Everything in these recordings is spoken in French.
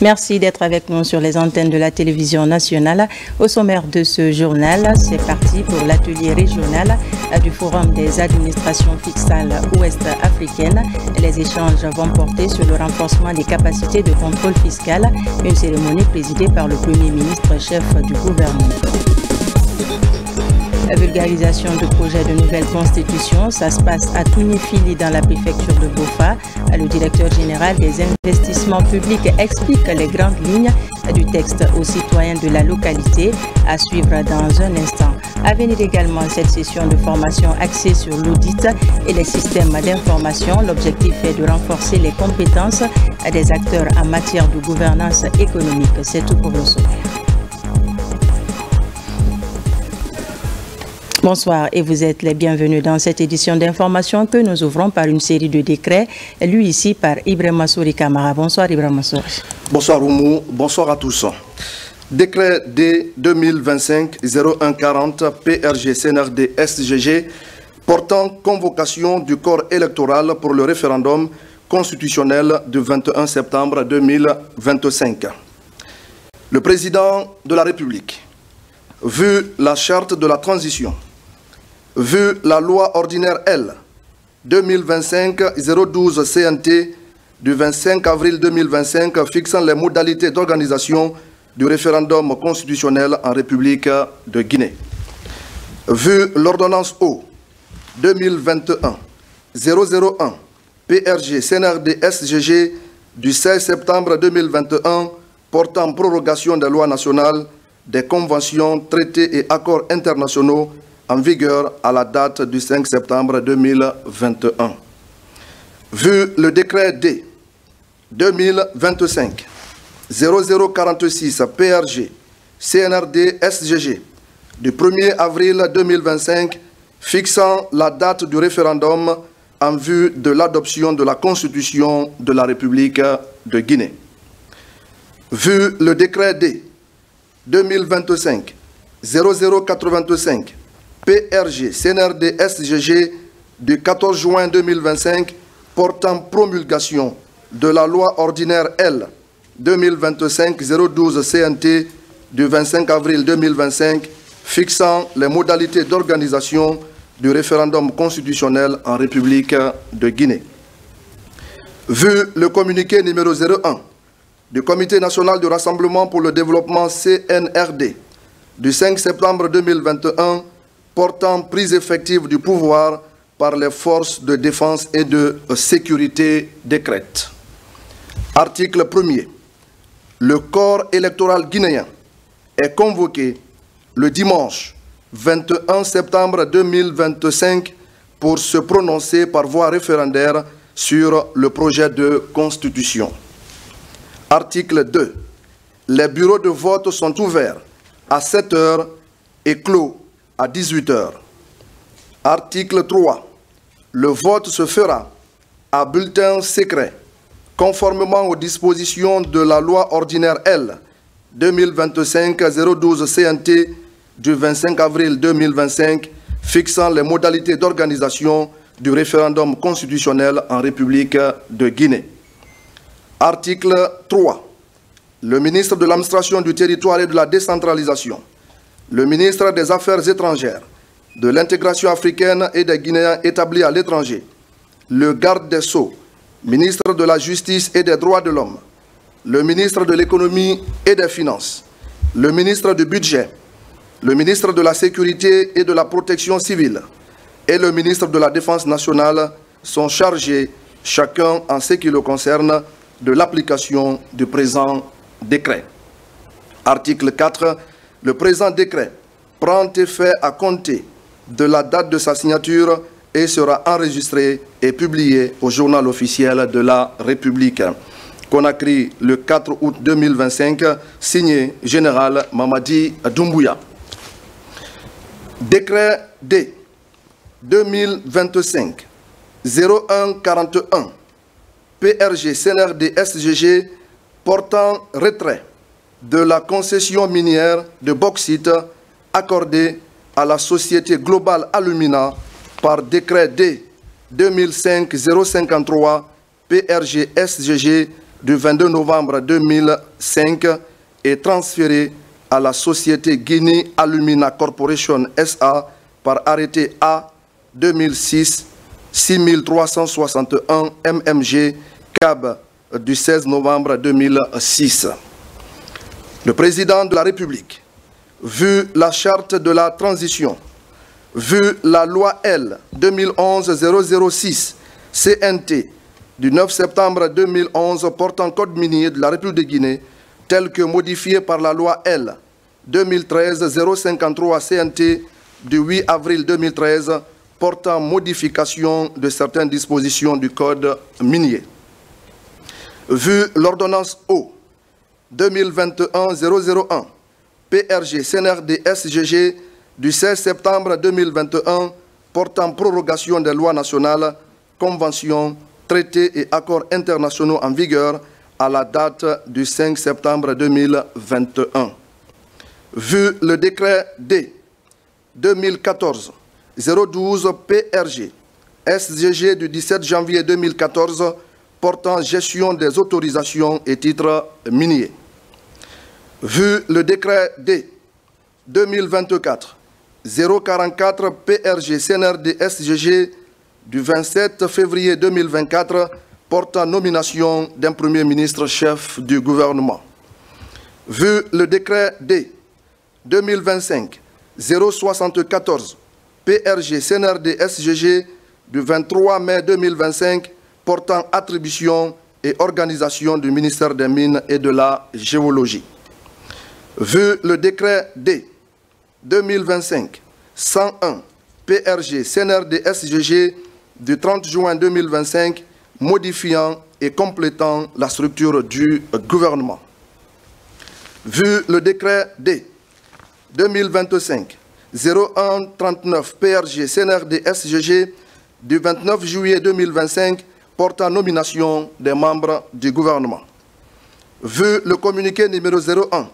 Merci d'être avec nous sur les antennes de la télévision nationale. Au sommaire de ce journal, c'est parti pour l'atelier régional du Forum des administrations fiscales ouest-africaines. Les échanges vont porter sur le renforcement des capacités de contrôle fiscal. Une cérémonie présidée par le Premier ministre, chef du gouvernement. La vulgarisation du projet de nouvelle constitution, ça se passe à Tounifili dans la préfecture de Bofa. Le directeur général des investissements publics explique les grandes lignes du texte aux citoyens de la localité, à suivre dans un instant. À venir également cette session de formation axée sur l'audit et les systèmes d'information. L'objectif est de renforcer les compétences des acteurs en matière de gouvernance économique. C'est tout pour le sommaire. Bonsoir et vous êtes les bienvenus dans cette édition d'information que nous ouvrons par une série de décrets, lus ici par Ibrahima Souri Kamara. Bonsoir Ibrahima Souri. Bonsoir Oumou, bonsoir à tous. Décret D 2025-0140 PRG CNRD SGG portant convocation du corps électoral pour le référendum constitutionnel du 21 septembre 2025. Le président de la République, vu la charte de la transition, vu la loi ordinaire L 2025-012 CNT du 25 avril 2025 fixant les modalités d'organisation du référendum constitutionnel en République de Guinée, vu l'ordonnance O 2021-001 PRG CNRD SGG du 16 septembre 2021 portant prorogation des lois nationales, des conventions, traités et accords internationaux en vigueur à la date du 5 septembre 2021. Vu le décret D 2025-0046 PRG CNRD SGG du 1er avril 2025 fixant la date du référendum en vue de l'adoption de la Constitution de la République de Guinée. Vu le décret D 2025-0085 PRG CNRD SGG du 14 juin 2025 portant promulgation de la loi ordinaire L 2025-012 CNT du 25 avril 2025 fixant les modalités d'organisation du référendum constitutionnel en République de Guinée. Vu le communiqué numéro 01 du Comité national du rassemblement pour le développement CNRD du 5 septembre 2021 portant prise effective du pouvoir par les forces de défense et de sécurité décrète. Article 1er. Le corps électoral guinéen est convoqué le dimanche 21 septembre 2025 pour se prononcer par voie référendaire sur le projet de constitution. Article 2. Les bureaux de vote sont ouverts à 7 h et clos à 18 h. Article 3. Le vote se fera à bulletin secret, conformément aux dispositions de la loi ordinaire L 2025-012 CNT du 25 avril 2025 fixant les modalités d'organisation du référendum constitutionnel en République de Guinée. Article 3. Le ministre de l'Administration du territoire et de la décentralisation, le ministre des Affaires étrangères, de l'intégration africaine et des Guinéens établis à l'étranger, le garde des Sceaux, ministre de la Justice et des Droits de l'Homme, le ministre de l'Économie et des Finances, le ministre du Budget, le ministre de la Sécurité et de la Protection civile et le ministre de la Défense nationale sont chargés, chacun en ce qui le concerne, de l'application du présent décret. Article 4. Le présent décret prend effet à compter de la date de sa signature et sera enregistré et publié au journal officiel de la République. Conakry, le 4 août 2025, signé Général Mamadi Doumbouya. Décret D 2025-0141 PRG CNRD SGG portant retrait de la concession minière de bauxite accordée à la société Global Alumina par décret D 2005-053 PRG SGG du 22 novembre 2005 est transféré à la société Guinea Alumina Corporation SA par arrêté A 2006-6361 MMG CAB du 16 novembre 2006. Le président de la République, vu la charte de la transition, vu la loi L 2011-006 CNT du 9 septembre 2011 portant code minier de la République de Guinée, tel que modifié par la loi L 2013-053 CNT du 8 avril 2013 portant modification de certaines dispositions du code minier. Vu l'ordonnance O 2021-001 PRG CNRD SGG du 16 septembre 2021 portant prorogation des lois nationales, conventions, traités et accords internationaux en vigueur à la date du 5 septembre 2021. Vu le décret D 2014-012 PRG SGG du 17 janvier 2014 portant gestion des autorisations et titres miniers. Vu le décret D 2024-044 PRG CNRD SGG du 27 février 2024 portant nomination d'un Premier ministre chef du gouvernement. Vu le décret D 2025-074 PRG CNRD SGG du 23 mai 2025 portant attribution et organisation du ministère des Mines et de la Géologie. Vu le décret D 2025-101 PRG CNRD SGG du 30 juin 2025 modifiant et complétant la structure du gouvernement. Vu le décret D 2025-0139 PRG CNRD SGG du 29 juillet 2025 portant nomination des membres du gouvernement. Vu le communiqué numéro 01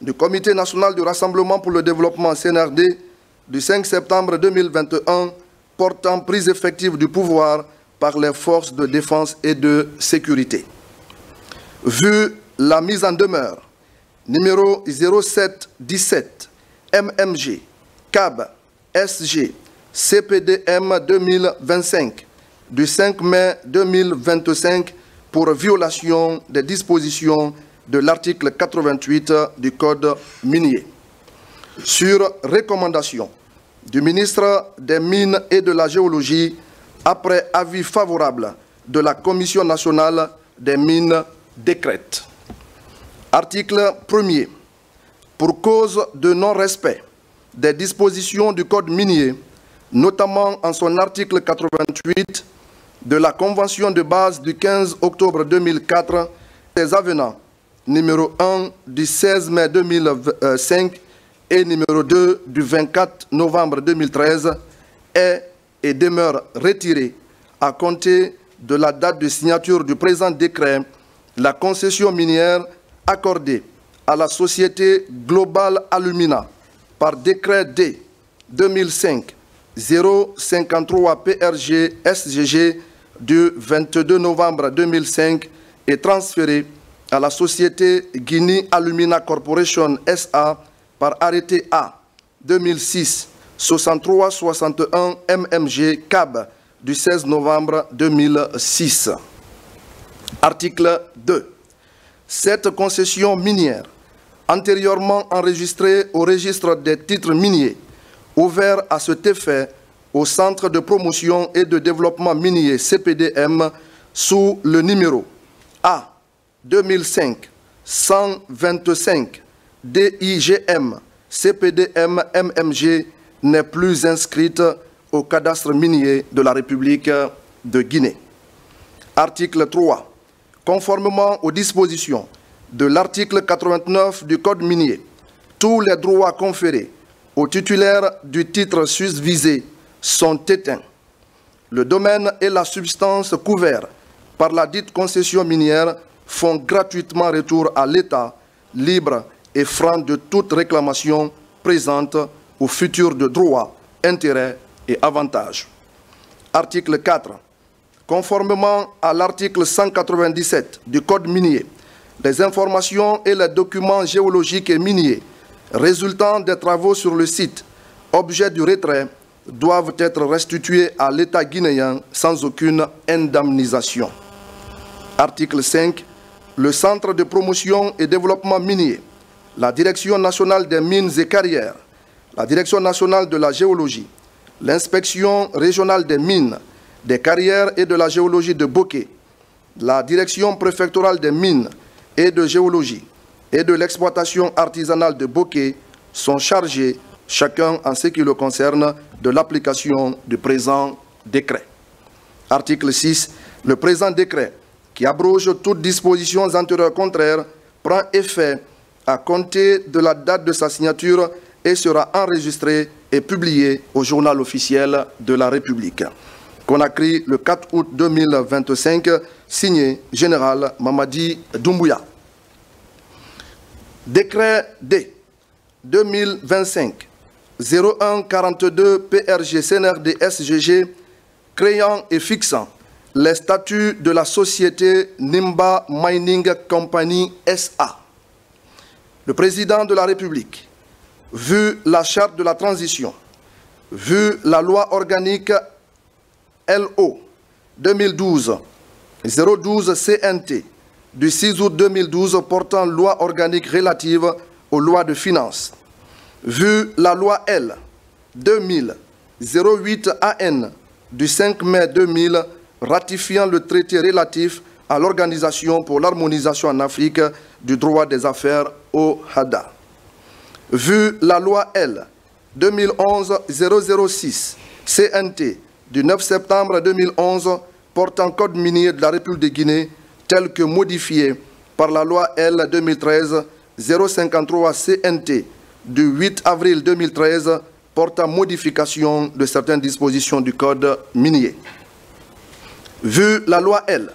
du Comité national du Rassemblement pour le développement CNRD du 5 septembre 2021 portant prise effective du pouvoir par les forces de défense et de sécurité. Vu la mise en demeure numéro 0717 MMG CAB SG CPDM 2025 du 5 mai 2025 pour violation des dispositions de l'article 88 du Code minier. Sur recommandation du ministre des Mines et de la Géologie, après avis favorable de la Commission nationale des mines, décrète. Article 1er. Pour cause de non-respect des dispositions du Code minier, notamment en son article 88 de la Convention de base du 15 octobre 2004, des avenants numéro 1 du 16 mai 2005 et numéro 2 du 24 novembre 2013 est et demeure retiré à compter de la date de signature du présent décret la concession minière accordée à la société Global Alumina par décret D 2005-053 PRG SGG du 22 novembre 2005 est transféré à la société Guinea Alumina Corporation SA par arrêté A 2006-6361 MMG CAB du 16 novembre 2006. Article 2. Cette concession minière, antérieurement enregistrée au registre des titres miniers, ouvert à cet effet au Centre de promotion et de développement minier CPDM sous le numéro A 2005-125 DIGM CPDM MMG n'est plus inscrite au cadastre minier de la République de Guinée. Article 3. Conformément aux dispositions de l'article 89 du Code minier, tous les droits conférés aux titulaires du titre susvisé sont éteints. Le domaine et la substance couverts par la dite concession minière font gratuitement retour à l'État, libre et franc de toute réclamation présente au futur de droits, intérêts et avantages. Article 4. conformément à l'article 197 du Code minier, les informations et les documents géologiques et miniers résultant des travaux sur le site, objet du retrait, doivent être restitués à l'État guinéen sans aucune indemnisation. Article 5. Le Centre de promotion et développement minier, la Direction nationale des mines et carrières, la Direction nationale de la géologie, l'Inspection régionale des mines, des carrières et de la géologie de Boké, la Direction préfectorale des mines et de géologie et de l'exploitation artisanale de Boké sont chargés, chacun en ce qui le concerne, de l'application du présent décret. Article 6. Le présent décret, qui abroge toutes dispositions antérieures contraires, prend effet à compter de la date de sa signature et sera enregistré et publié au journal officiel de la République. Conakry, le 4 août 2025, signé Général Mamadi Doumbouya. Décret D 2025-0142 PRG CNRD SGG créant et fixant les statuts de la société Nimba Mining Company SA. Le président de la République, vu la charte de la transition, vu la loi organique LO 2012-012 CNT du 6 août 2012 portant loi organique relative aux lois de finances, vu la loi L 2000-08 AN du 5 mai 2000 ratifiant le traité relatif à l'Organisation pour l'harmonisation en Afrique du droit des affaires OHADA. Vu la loi L 2011-006 CNT du 9 septembre 2011 portant code minier de la République de Guinée tel que modifié par la loi L 2013-053 CNT du 8 avril 2013 portant modification de certaines dispositions du code minier. Vu la loi L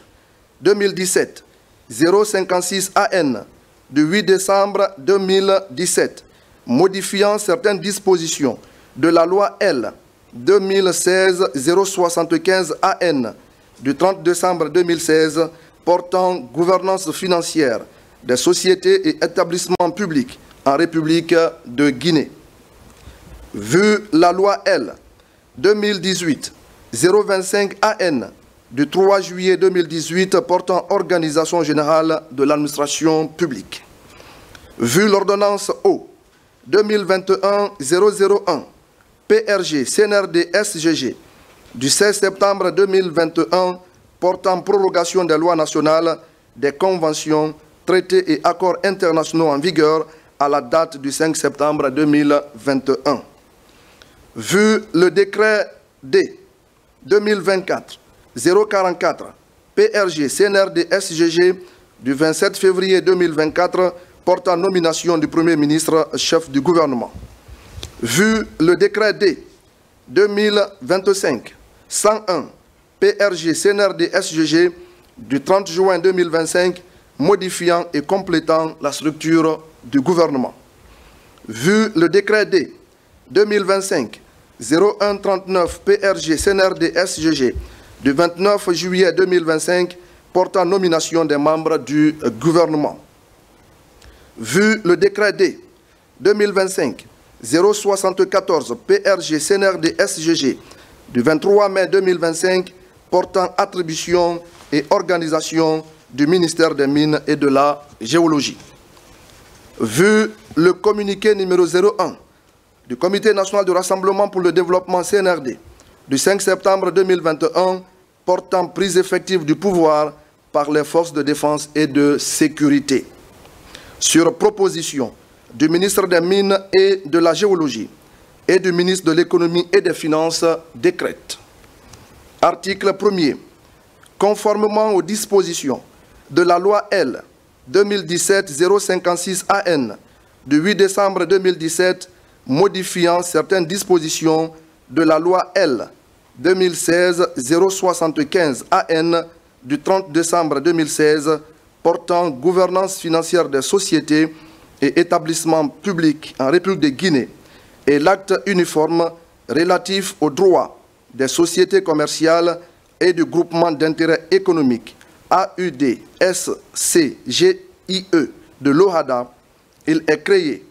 2017-056 AN du 8 décembre 2017 modifiant certaines dispositions de la loi L 2016-075 AN du 30 décembre 2016 portant gouvernance financière des sociétés et établissements publics en République de Guinée. Vu la loi L 2018-025 AN du 3 juillet 2018 portant organisation générale de l'administration publique. Vu l'ordonnance O 2021-001 PRG CNRD SGG du 16 septembre 2021 portant prorogation des lois nationales, des conventions, traités et accords internationaux en vigueur à la date du 5 septembre 2021. Vu le décret D 2024-044 PRG CNRD SGG du 27 février 2024 portant nomination du Premier ministre chef du gouvernement. Vu le décret D 2025-101 PRG CNRD SGG du 30 juin 2025 modifiant et complétant la structure du gouvernement. Vu le décret D 2025-0139 PRG CNRD SGG du 29 juillet 2025 portant nomination des membres du gouvernement. Vu le décret D 2025-074 PRG CNRD SGG du 23 mai 2025 portant attribution et organisation du ministère des Mines et de la Géologie. Vu le communiqué numéro 01 du Comité national de rassemblement pour le développement CNRD du 5 septembre 2021 portant prise effective du pouvoir par les forces de défense et de sécurité. Sur proposition du ministre des Mines et de la Géologie et du ministre de l'Économie et des Finances, décrète. Article 1er. Conformément aux dispositions de la loi L 2017-056 AN du 8 décembre 2017 modifiant certaines dispositions de la loi L 2016-075 AN du 30 décembre 2016 portant gouvernance financière des sociétés et établissements publics en République de Guinée et l'acte uniforme relatif aux droits des sociétés commerciales et du groupement d'intérêt économique AUD-SCGIE de l'OHADA, il est créé,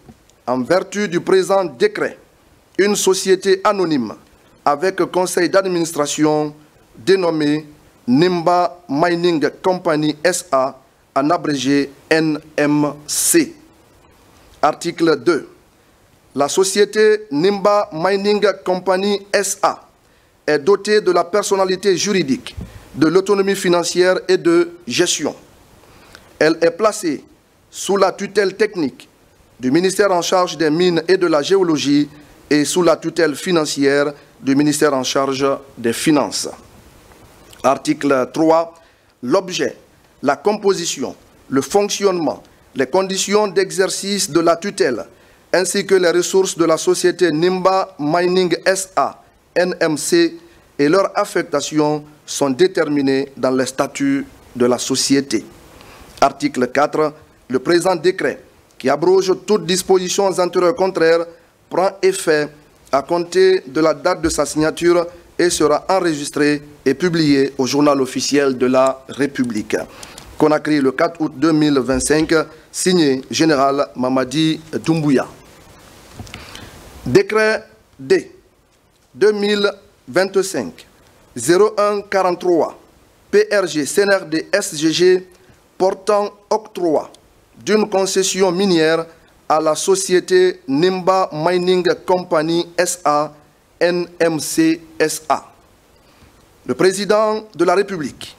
en vertu du présent décret, une société anonyme avec conseil d'administration dénommée Nimba Mining Company SA, en abrégé NMC. Article 2. La société Nimba Mining Company SA est dotée de la personnalité juridique, de l'autonomie financière et de gestion. Elle est placée sous la tutelle technique du ministère en charge des mines et de la géologie et sous la tutelle financière du ministère en charge des finances. Article 3. L'objet, la composition, le fonctionnement, les conditions d'exercice de la tutelle, ainsi que les ressources de la société Nimba Mining SA, NMC, et leur affectation sont déterminées dans les statuts de la société. Article 4. Le présent décret, qui abroge toutes dispositions antérieures contraires, prend effet à compter de la date de sa signature et sera enregistré et publié au journal officiel de la République. Conakry, le 4 août 2025, signé Général Mamadi Doumbouya. Décret D 2025-0143 PRG CNRD SGG portant octroi d'une concession minière à la société Nimba Mining Company SA, NMC SA. Le président de la République,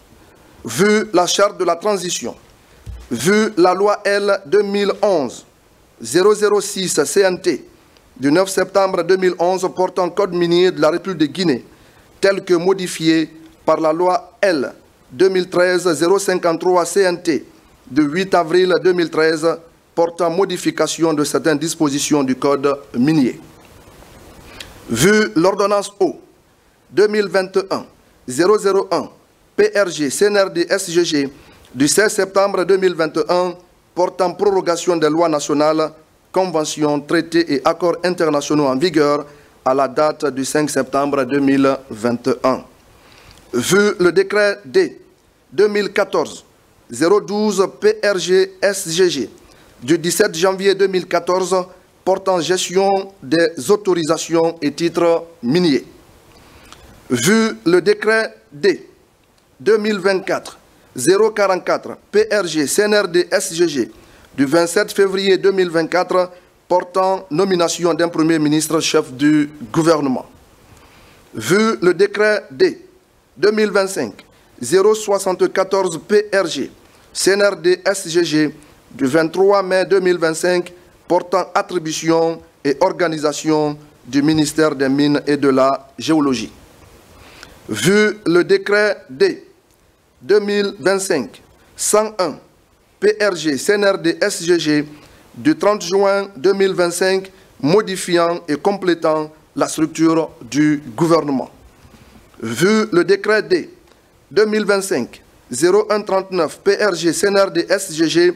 vu la charte de la transition, vu la loi L 2011-006 CNT du 9 septembre 2011 portant code minier de la République de Guinée, tel que modifié par la loi L 2013-053 CNT du 8 avril 2013 portant modification de certaines dispositions du code minier. Vu l'ordonnance O 2021-001 PRG CNRD SGG du 16 septembre 2021 portant prorogation des lois nationales, conventions, traités et accords internationaux en vigueur à la date du 5 septembre 2021. Vu le décret D 2014-012 PRG SGG du 17 janvier 2014 portant gestion des autorisations et titres miniers. Vu le décret D 2024-044 PRG CNRD SGG du 27 février 2024 portant nomination d'un Premier ministre chef du gouvernement. Vu le décret D 2025-074 PRG CNRD SGG du 23 mai 2025 portant attribution et organisation du ministère des Mines et de la Géologie. Vu le décret D 2025-101 PRG CNRD SGG du 30 juin 2025 modifiant et complétant la structure du gouvernement. Vu le décret D 2025-0139 PRG CNRD SGG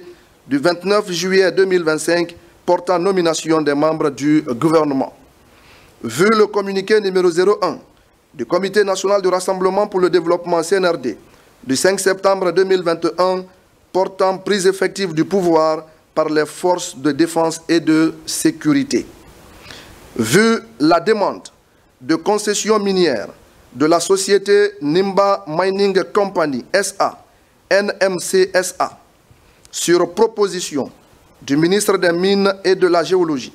du 29 juillet 2025 portant nomination des membres du gouvernement. Vu le communiqué numéro 01 du Comité national de rassemblement pour le développement CNRD du 5 septembre 2021 portant prise effective du pouvoir par les forces de défense et de sécurité. Vu la demande de concession minière de la société Nimba Mining Company SA, NMC SA, sur proposition du ministre des Mines et de la Géologie,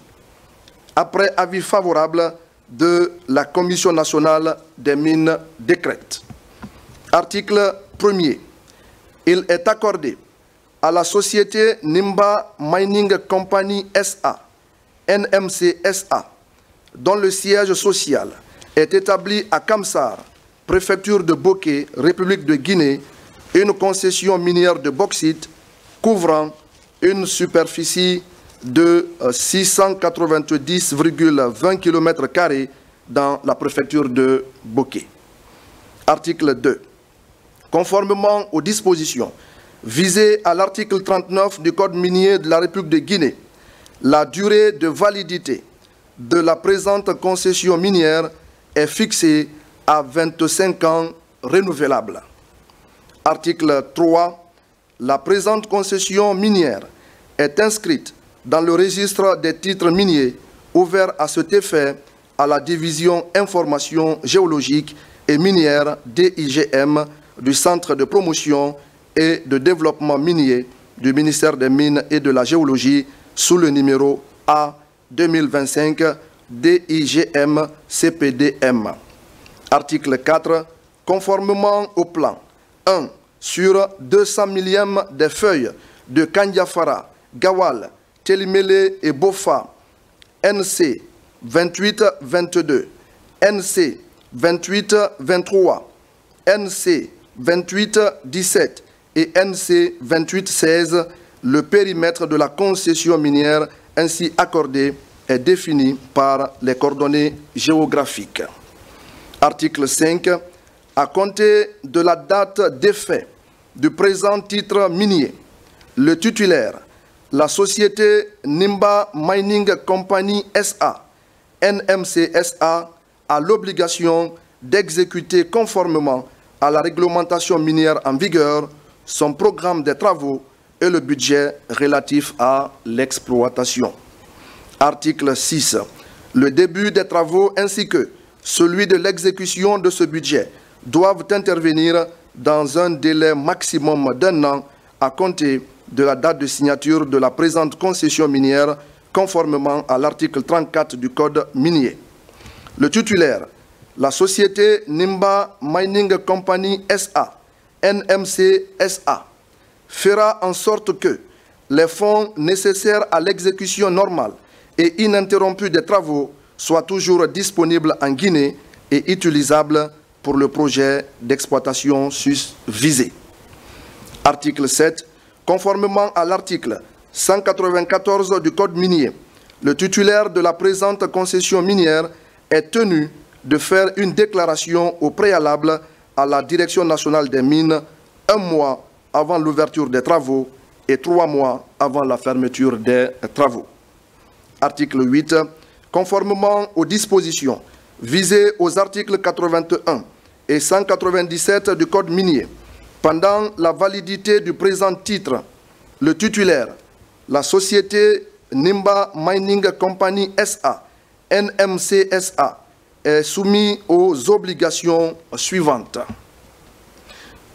après avis favorable de la Commission nationale des mines décrète. Article 1er. Il est accordé à la société Nimba Mining Company SA, NMC SA, dont le siège social est établi à Kamsar, préfecture de Boké, République de Guinée, une concession minière de bauxite couvrant une superficie de 690,20 km² dans la préfecture de Boké. Article 2. Conformément aux dispositions visées à l'article 39 du Code minier de la République de Guinée, la durée de validité de la présente concession minière est fixée à 25 ans renouvelables. Article 3. La présente concession minière est inscrite dans le registre des titres miniers ouvert à cet effet à la division information géologique et minière DIGM du Centre de promotion et de développement minier du ministère des Mines et de la Géologie sous le numéro A 2025 DIGM CPDM. Article 4. Conformément au plan 1 sur 200 millièmes des feuilles de Kandiafara, Gawal, Télimélé et Bofa, NC 28-22, NC 28-23, NC 28-17 et NC 28-16, le périmètre de la concession minière ainsi accordée est défini par les coordonnées géographiques. Article 5. À compter de la date d'effet du présent titre minier, le titulaire, la société Nimba Mining Company SA, NMC SA, a l'obligation d'exécuter conformément à la réglementation minière en vigueur son programme de travaux et le budget relatif à l'exploitation. Article 6. Le début des travaux ainsi que celui de l'exécution de ce budget doivent intervenir dans un délai maximum d'1 an à compter de la date de signature de la présente concession minière conformément à l'article 34 du Code minier. Le titulaire, la société Nimba Mining Company SA, NMC SA, fera en sorte que les fonds nécessaires à l'exécution normale et ininterrompue des travaux soient toujours disponibles en Guinée et utilisables pour le projet d'exploitation visé. Article 7. Conformément à l'article 194 du Code minier, le titulaire de la présente concession minière est tenu de faire une déclaration au préalable à la Direction nationale des mines 1 mois avant l'ouverture des travaux et 3 mois avant la fermeture des travaux. Article 8. Conformément aux dispositions visées aux articles 81 et 197 du Code minier, pendant la validité du présent titre, le titulaire, la société Nimba Mining Company SA, NMC SA, est soumis aux obligations suivantes.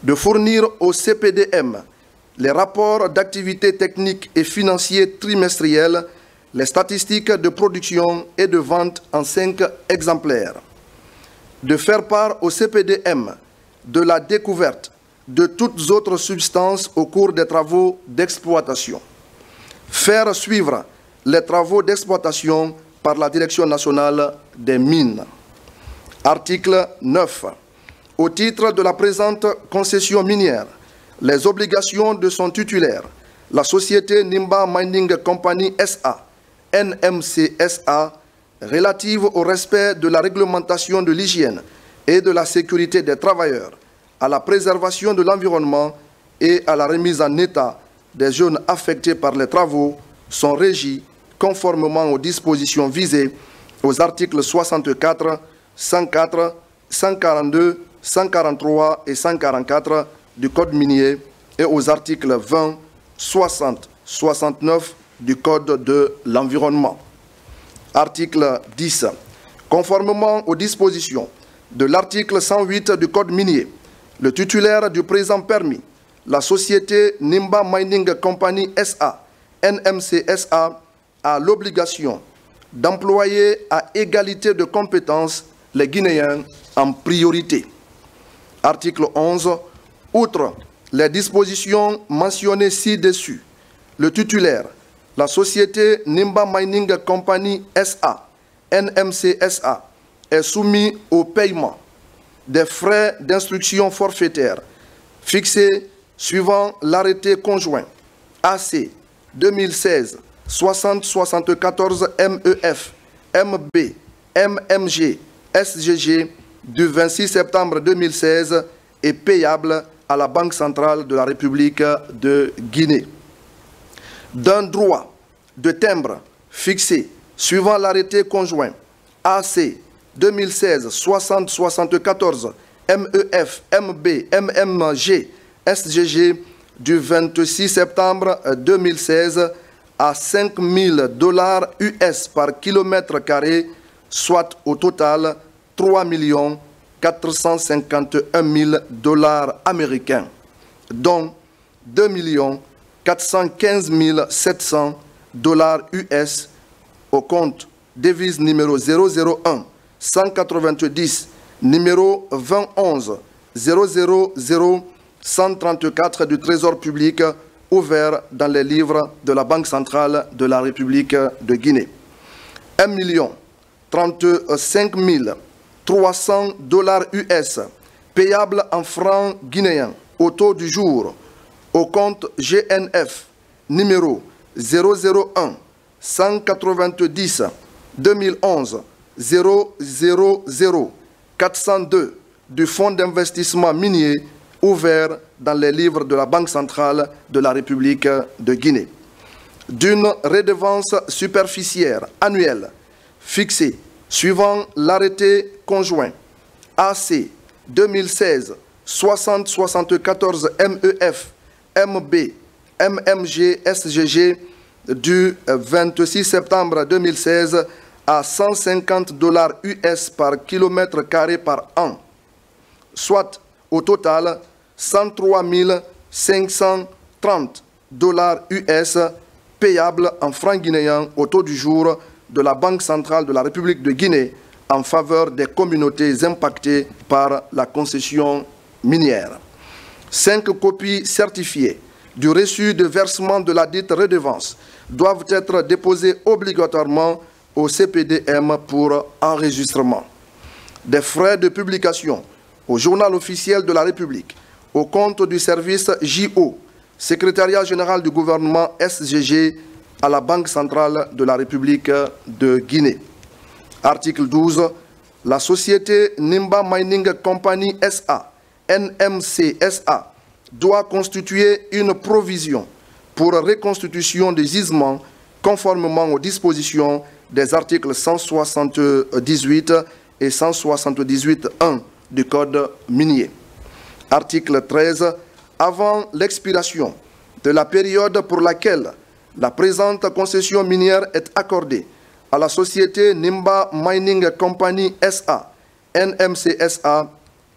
De fournir au CPDM les rapports d'activité technique et financiers trimestriels, les statistiques de production et de vente en 5 exemplaires. De faire part au CPDM de la découverte de toutes autres substances au cours des travaux d'exploitation. Faire suivre les travaux d'exploitation par la Direction nationale des mines. Article 9. Au titre de la présente concession minière, les obligations de son titulaire, la société Nimba Mining Company SA, NMC SA, relatives au respect de la réglementation de l'hygiène et de la sécurité des travailleurs, à la préservation de l'environnement et à la remise en état des zones affectées par les travaux, sont régies conformément aux dispositions visées aux articles 64, 104, 142, 143 et 144 du Code minier et aux articles 20, 60, 69 du Code de l'environnement. Article 10. Conformément aux dispositions de l'article 108 du Code minier, le titulaire du présent permis, la société Nimba Mining Company SA, NMC SA, a l'obligation d'employer à égalité de compétences les Guinéens en priorité. Article 11. Outre les dispositions mentionnées ci-dessus, le titulaire, la société Nimba Mining Company SA, NMC SA, est soumis au paiement des frais d'instruction forfaitaire fixés suivant l'arrêté conjoint AC 2016 6074 MEF MB MMG SGG du 26 septembre 2016 et payable à la Banque centrale de la République de Guinée. D'un droit de timbre fixé suivant l'arrêté conjoint AC 2016 6074 MEF, MB, MMG, SGG du 26 septembre 2016 à $5 000 US par kilomètre carré, soit au total 3 451 000 $ américains, dont 2 415 700 $ US au compte devise numéro 001 190 numéro 2011 000 134 du Trésor public ouvert dans les livres de la Banque centrale de la République de Guinée. 1 035 300 $ US payables en francs guinéens au taux du jour au compte GNF numéro 001 190 2011 000 402 du Fonds d'investissement minier ouvert dans les livres de la Banque centrale de la République de Guinée. D'une redevance superficiaire annuelle fixée suivant l'arrêté conjoint AC 2016 6074 MEF MB MMG SGG du 26 septembre 2016 à 150 $ US par kilomètre carré par an, soit au total 103 530 $ US payables en francs guinéens au taux du jour de la Banque centrale de la République de Guinée en faveur des communautés impactées par la concession minière. 5 copies certifiées du reçu de versement de la dite redevance doivent être déposées obligatoirement au CPDM pour enregistrement. Des frais de publication au journal officiel de la République, au compte du service JO, Secrétariat général du gouvernement SGG, à la Banque centrale de la République de Guinée. Article 12. La société Nimba Mining Company SA, NMC SA, doit constituer une provision pour reconstitution des gisements conformément aux dispositions des articles 178 et 178.1 du Code minier. Article 13. Avant l'expiration de la période pour laquelle la présente concession minière est accordée à la société Nimba Mining Company SA, NMC SA,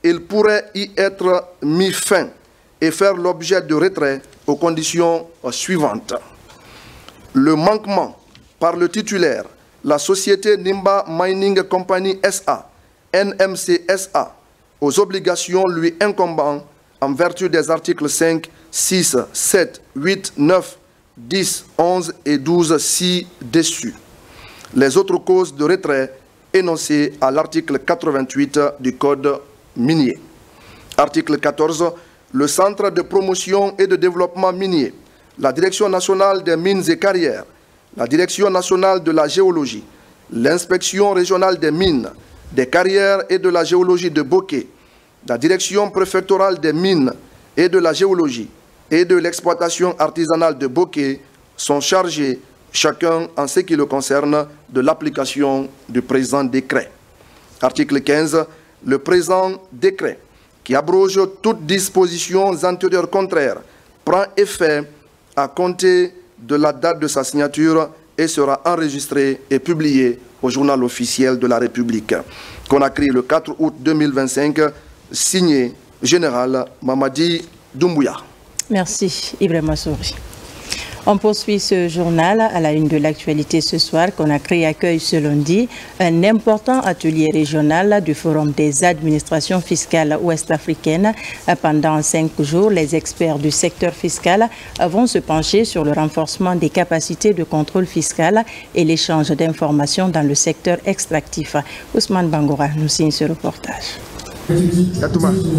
il pourrait y être mis fin et faire l'objet de retrait aux conditions suivantes. Le manquement par le titulaire, la société Nimba Mining Company SA, NMC SA, aux obligations lui incombant en vertu des articles 5, 6, 7, 8, 9, 10, 11 et 12 ci-dessus. Les autres causes de retrait énoncées à l'article 88 du Code minier. Article 14. Le Centre de promotion et de développement minier, la Direction nationale des mines et carrières, la Direction nationale de la géologie, l'Inspection régionale des mines, des carrières et de la géologie de Boké, la Direction préfectorale des mines et de la géologie et de l'exploitation artisanale de Boké sont chargés, chacun en ce qui le concerne, de l'application du présent décret. Article 15. Le présent décret, qui abroge toutes dispositions antérieures contraires, prend effet à compter de la date de sa signature et sera enregistré et publié au journal officiel de la République. Conakry, le 4 août 2025, signé Général Mamadi Doumbouya. Merci Ibrahima Souri. On poursuit ce journal à la une de l'actualité ce soir. Conakry accueille ce lundi un important atelier régional du Forum des administrations fiscales ouest-africaines. Pendant 5 jours, les experts du secteur fiscal vont se pencher sur le renforcement des capacités de contrôle fiscal et l'échange d'informations dans le secteur extractif. Ousmane Bangora nous signe ce reportage.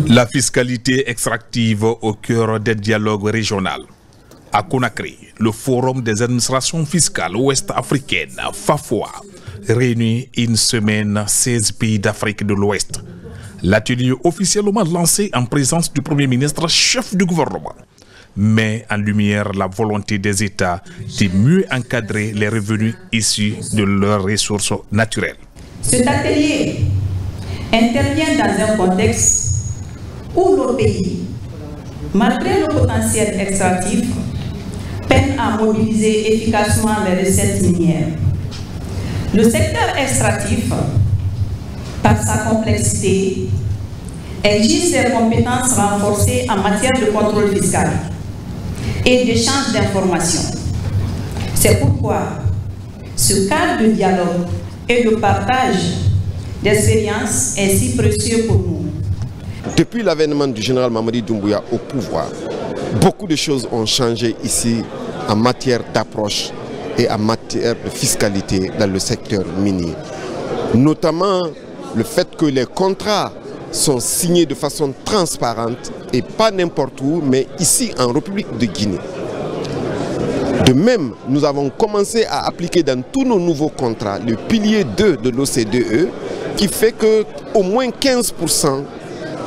La fiscalité extractive au cœur des dialogues régionaux. À Conakry, le Forum des administrations fiscales ouest-africaines, FAFOA, réunit une semaine 16 pays d'Afrique de l'Ouest. L'atelier officiellement lancé en présence du Premier ministre, chef du gouvernement, met en lumière la volonté des États de mieux encadrer les revenus issus de leurs ressources naturelles. Cet atelier intervient dans un contexte où nos pays, malgré le potentiel extractif, peinent à mobiliser efficacement les recettes minières. Le secteur extractif, par sa complexité, exige des compétences renforcées en matière de contrôle fiscal et d'échange d'informations. C'est pourquoi ce cadre de dialogue et de partage d'expériences est si précieux pour nous. Depuis l'avènement du général Mamadi Doumbouya au pouvoir, beaucoup de choses ont changé ici en matière d'approche et en matière de fiscalité dans le secteur minier. Notamment le fait que les contrats sont signés de façon transparente et pas n'importe où, mais ici en République de Guinée. De même, nous avons commencé à appliquer dans tous nos nouveaux contrats le pilier 2 de l'OCDE qui fait que au moins 15%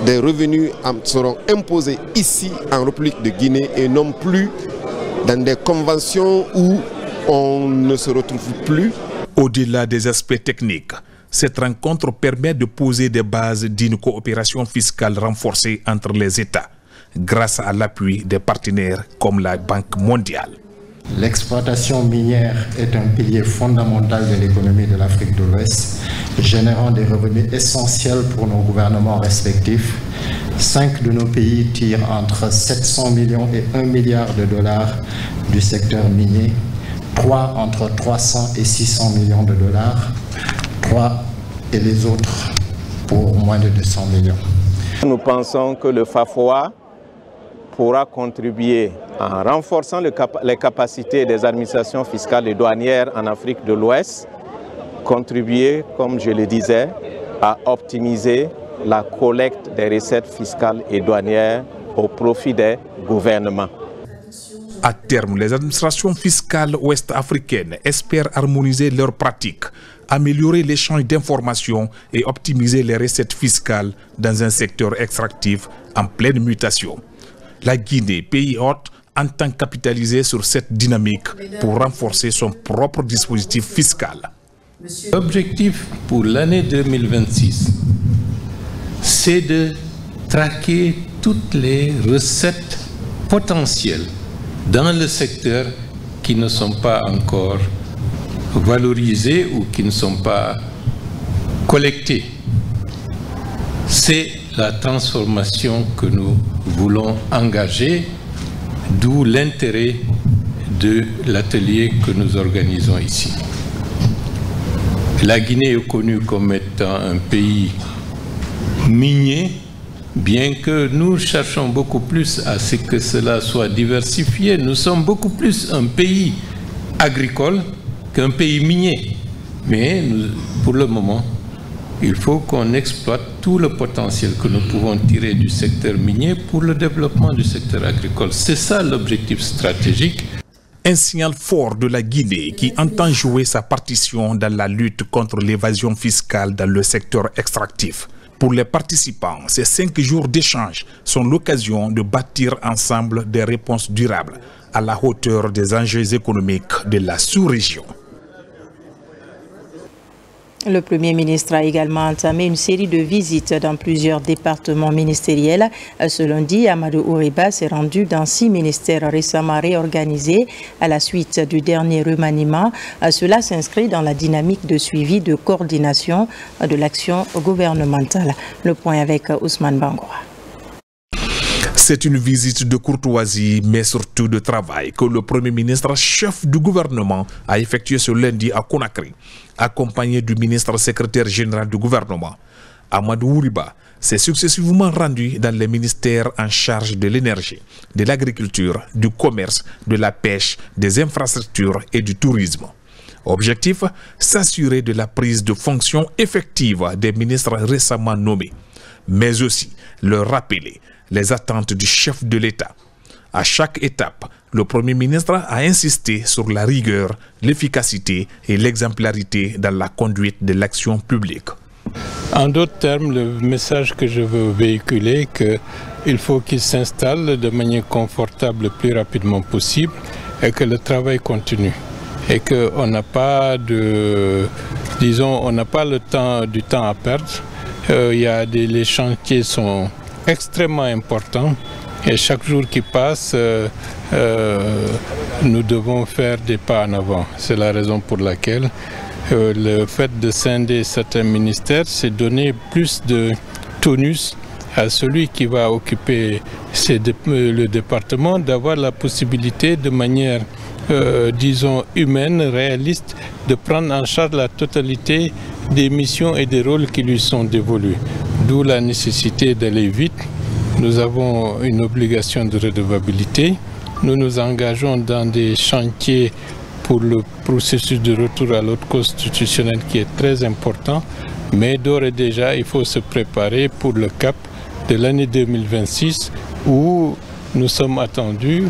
des revenus seront imposés ici en République de Guinée et non plus dans des conventions où on ne se retrouve plus. Au-delà des aspects techniques, cette rencontre permet de poser des bases d'une coopération fiscale renforcée entre les États, grâce à l'appui des partenaires comme la Banque mondiale. L'exploitation minière est un pilier fondamental de l'économie de l'Afrique de l'Ouest, générant des revenus essentiels pour nos gouvernements respectifs. 5 de nos pays tirent entre 700 millions et 1 milliard de dollars du secteur minier, 3 entre 300 et 600 millions de dollars, 3 et les autres pour moins de 200 millions. Nous pensons que le FAFOA pourra contribuer en renforçant les capacités des administrations fiscales et douanières en Afrique de l'Ouest, contribuer, comme je le disais, à optimiser la collecte des recettes fiscales et douanières au profit des gouvernements. À terme, les administrations fiscales ouest-africaines espèrent harmoniser leurs pratiques, améliorer l'échange d'informations et optimiser les recettes fiscales dans un secteur extractif en pleine mutation. La Guinée, pays hôte, entend capitaliser sur cette dynamique pour renforcer son propre dispositif fiscal. L'objectif pour l'année 2026, c'est de traquer toutes les recettes potentielles dans le secteur qui ne sont pas encore valorisées ou qui ne sont pas collectées. C'est la transformation que nous voulons engager, d'où l'intérêt de l'atelier que nous organisons ici. La Guinée est connue comme étant un pays minier, bien que nous cherchons beaucoup plus à ce que cela soit diversifié. Nous sommes beaucoup plus un pays agricole qu'un pays minier. Mais pour le moment, il faut qu'on exploite tout le potentiel que nous pouvons tirer du secteur minier pour le développement du secteur agricole. C'est ça l'objectif stratégique. Un signal fort de la Guinée qui entend jouer sa partition dans la lutte contre l'évasion fiscale dans le secteur extractif. Pour les participants, ces 5 jours d'échange sont l'occasion de bâtir ensemble des réponses durables à la hauteur des enjeux économiques de la sous-région. Le Premier ministre a également entamé une série de visites dans plusieurs départements ministériels. Ce lundi, Amadou Ouriba s'est rendu dans 6 ministères récemment réorganisés à la suite du dernier remaniement. Cela s'inscrit dans la dynamique de suivi de coordination de l'action gouvernementale. Le point avec Ousmane Bangoura. C'est une visite de courtoisie, mais surtout de travail que le Premier ministre, chef du gouvernement, a effectué ce lundi à Conakry, accompagné du ministre secrétaire général du gouvernement. Amadou Ouriba s'est successivement rendu dans les ministères en charge de l'énergie, de l'agriculture, du commerce, de la pêche, des infrastructures et du tourisme. Objectif, s'assurer de la prise de fonction effective des ministres récemment nommés, mais aussi leur rappeler les attentes du chef de l'État. À chaque étape, le Premier ministre a insisté sur la rigueur, l'efficacité et l'exemplarité dans la conduite de l'action publique. En d'autres termes, le message que je veux véhiculer est qu'il faut qu'il s'installe de manière confortable le plus rapidement possible et que le travail continue. Et qu'on n'a pas on n'a pas du temps à perdre. Les chantiers sont extrêmement important. Et chaque jour qui passe, nous devons faire des pas en avant. C'est la raison pour laquelle le fait de scinder certains ministères, c'est donner plus de tonus à celui qui va occuper le département, d'avoir la possibilité de manière, disons, humaine, réaliste, de prendre en charge la totalité des missions et des rôles qui lui sont dévolus. D'où la nécessité d'aller vite. Nous avons une obligation de redevabilité. Nous nous engageons dans des chantiers pour le processus de retour à l'ordre constitutionnel qui est très important. Mais d'ores et déjà, il faut se préparer pour le cap de l'année 2026 où nous sommes attendus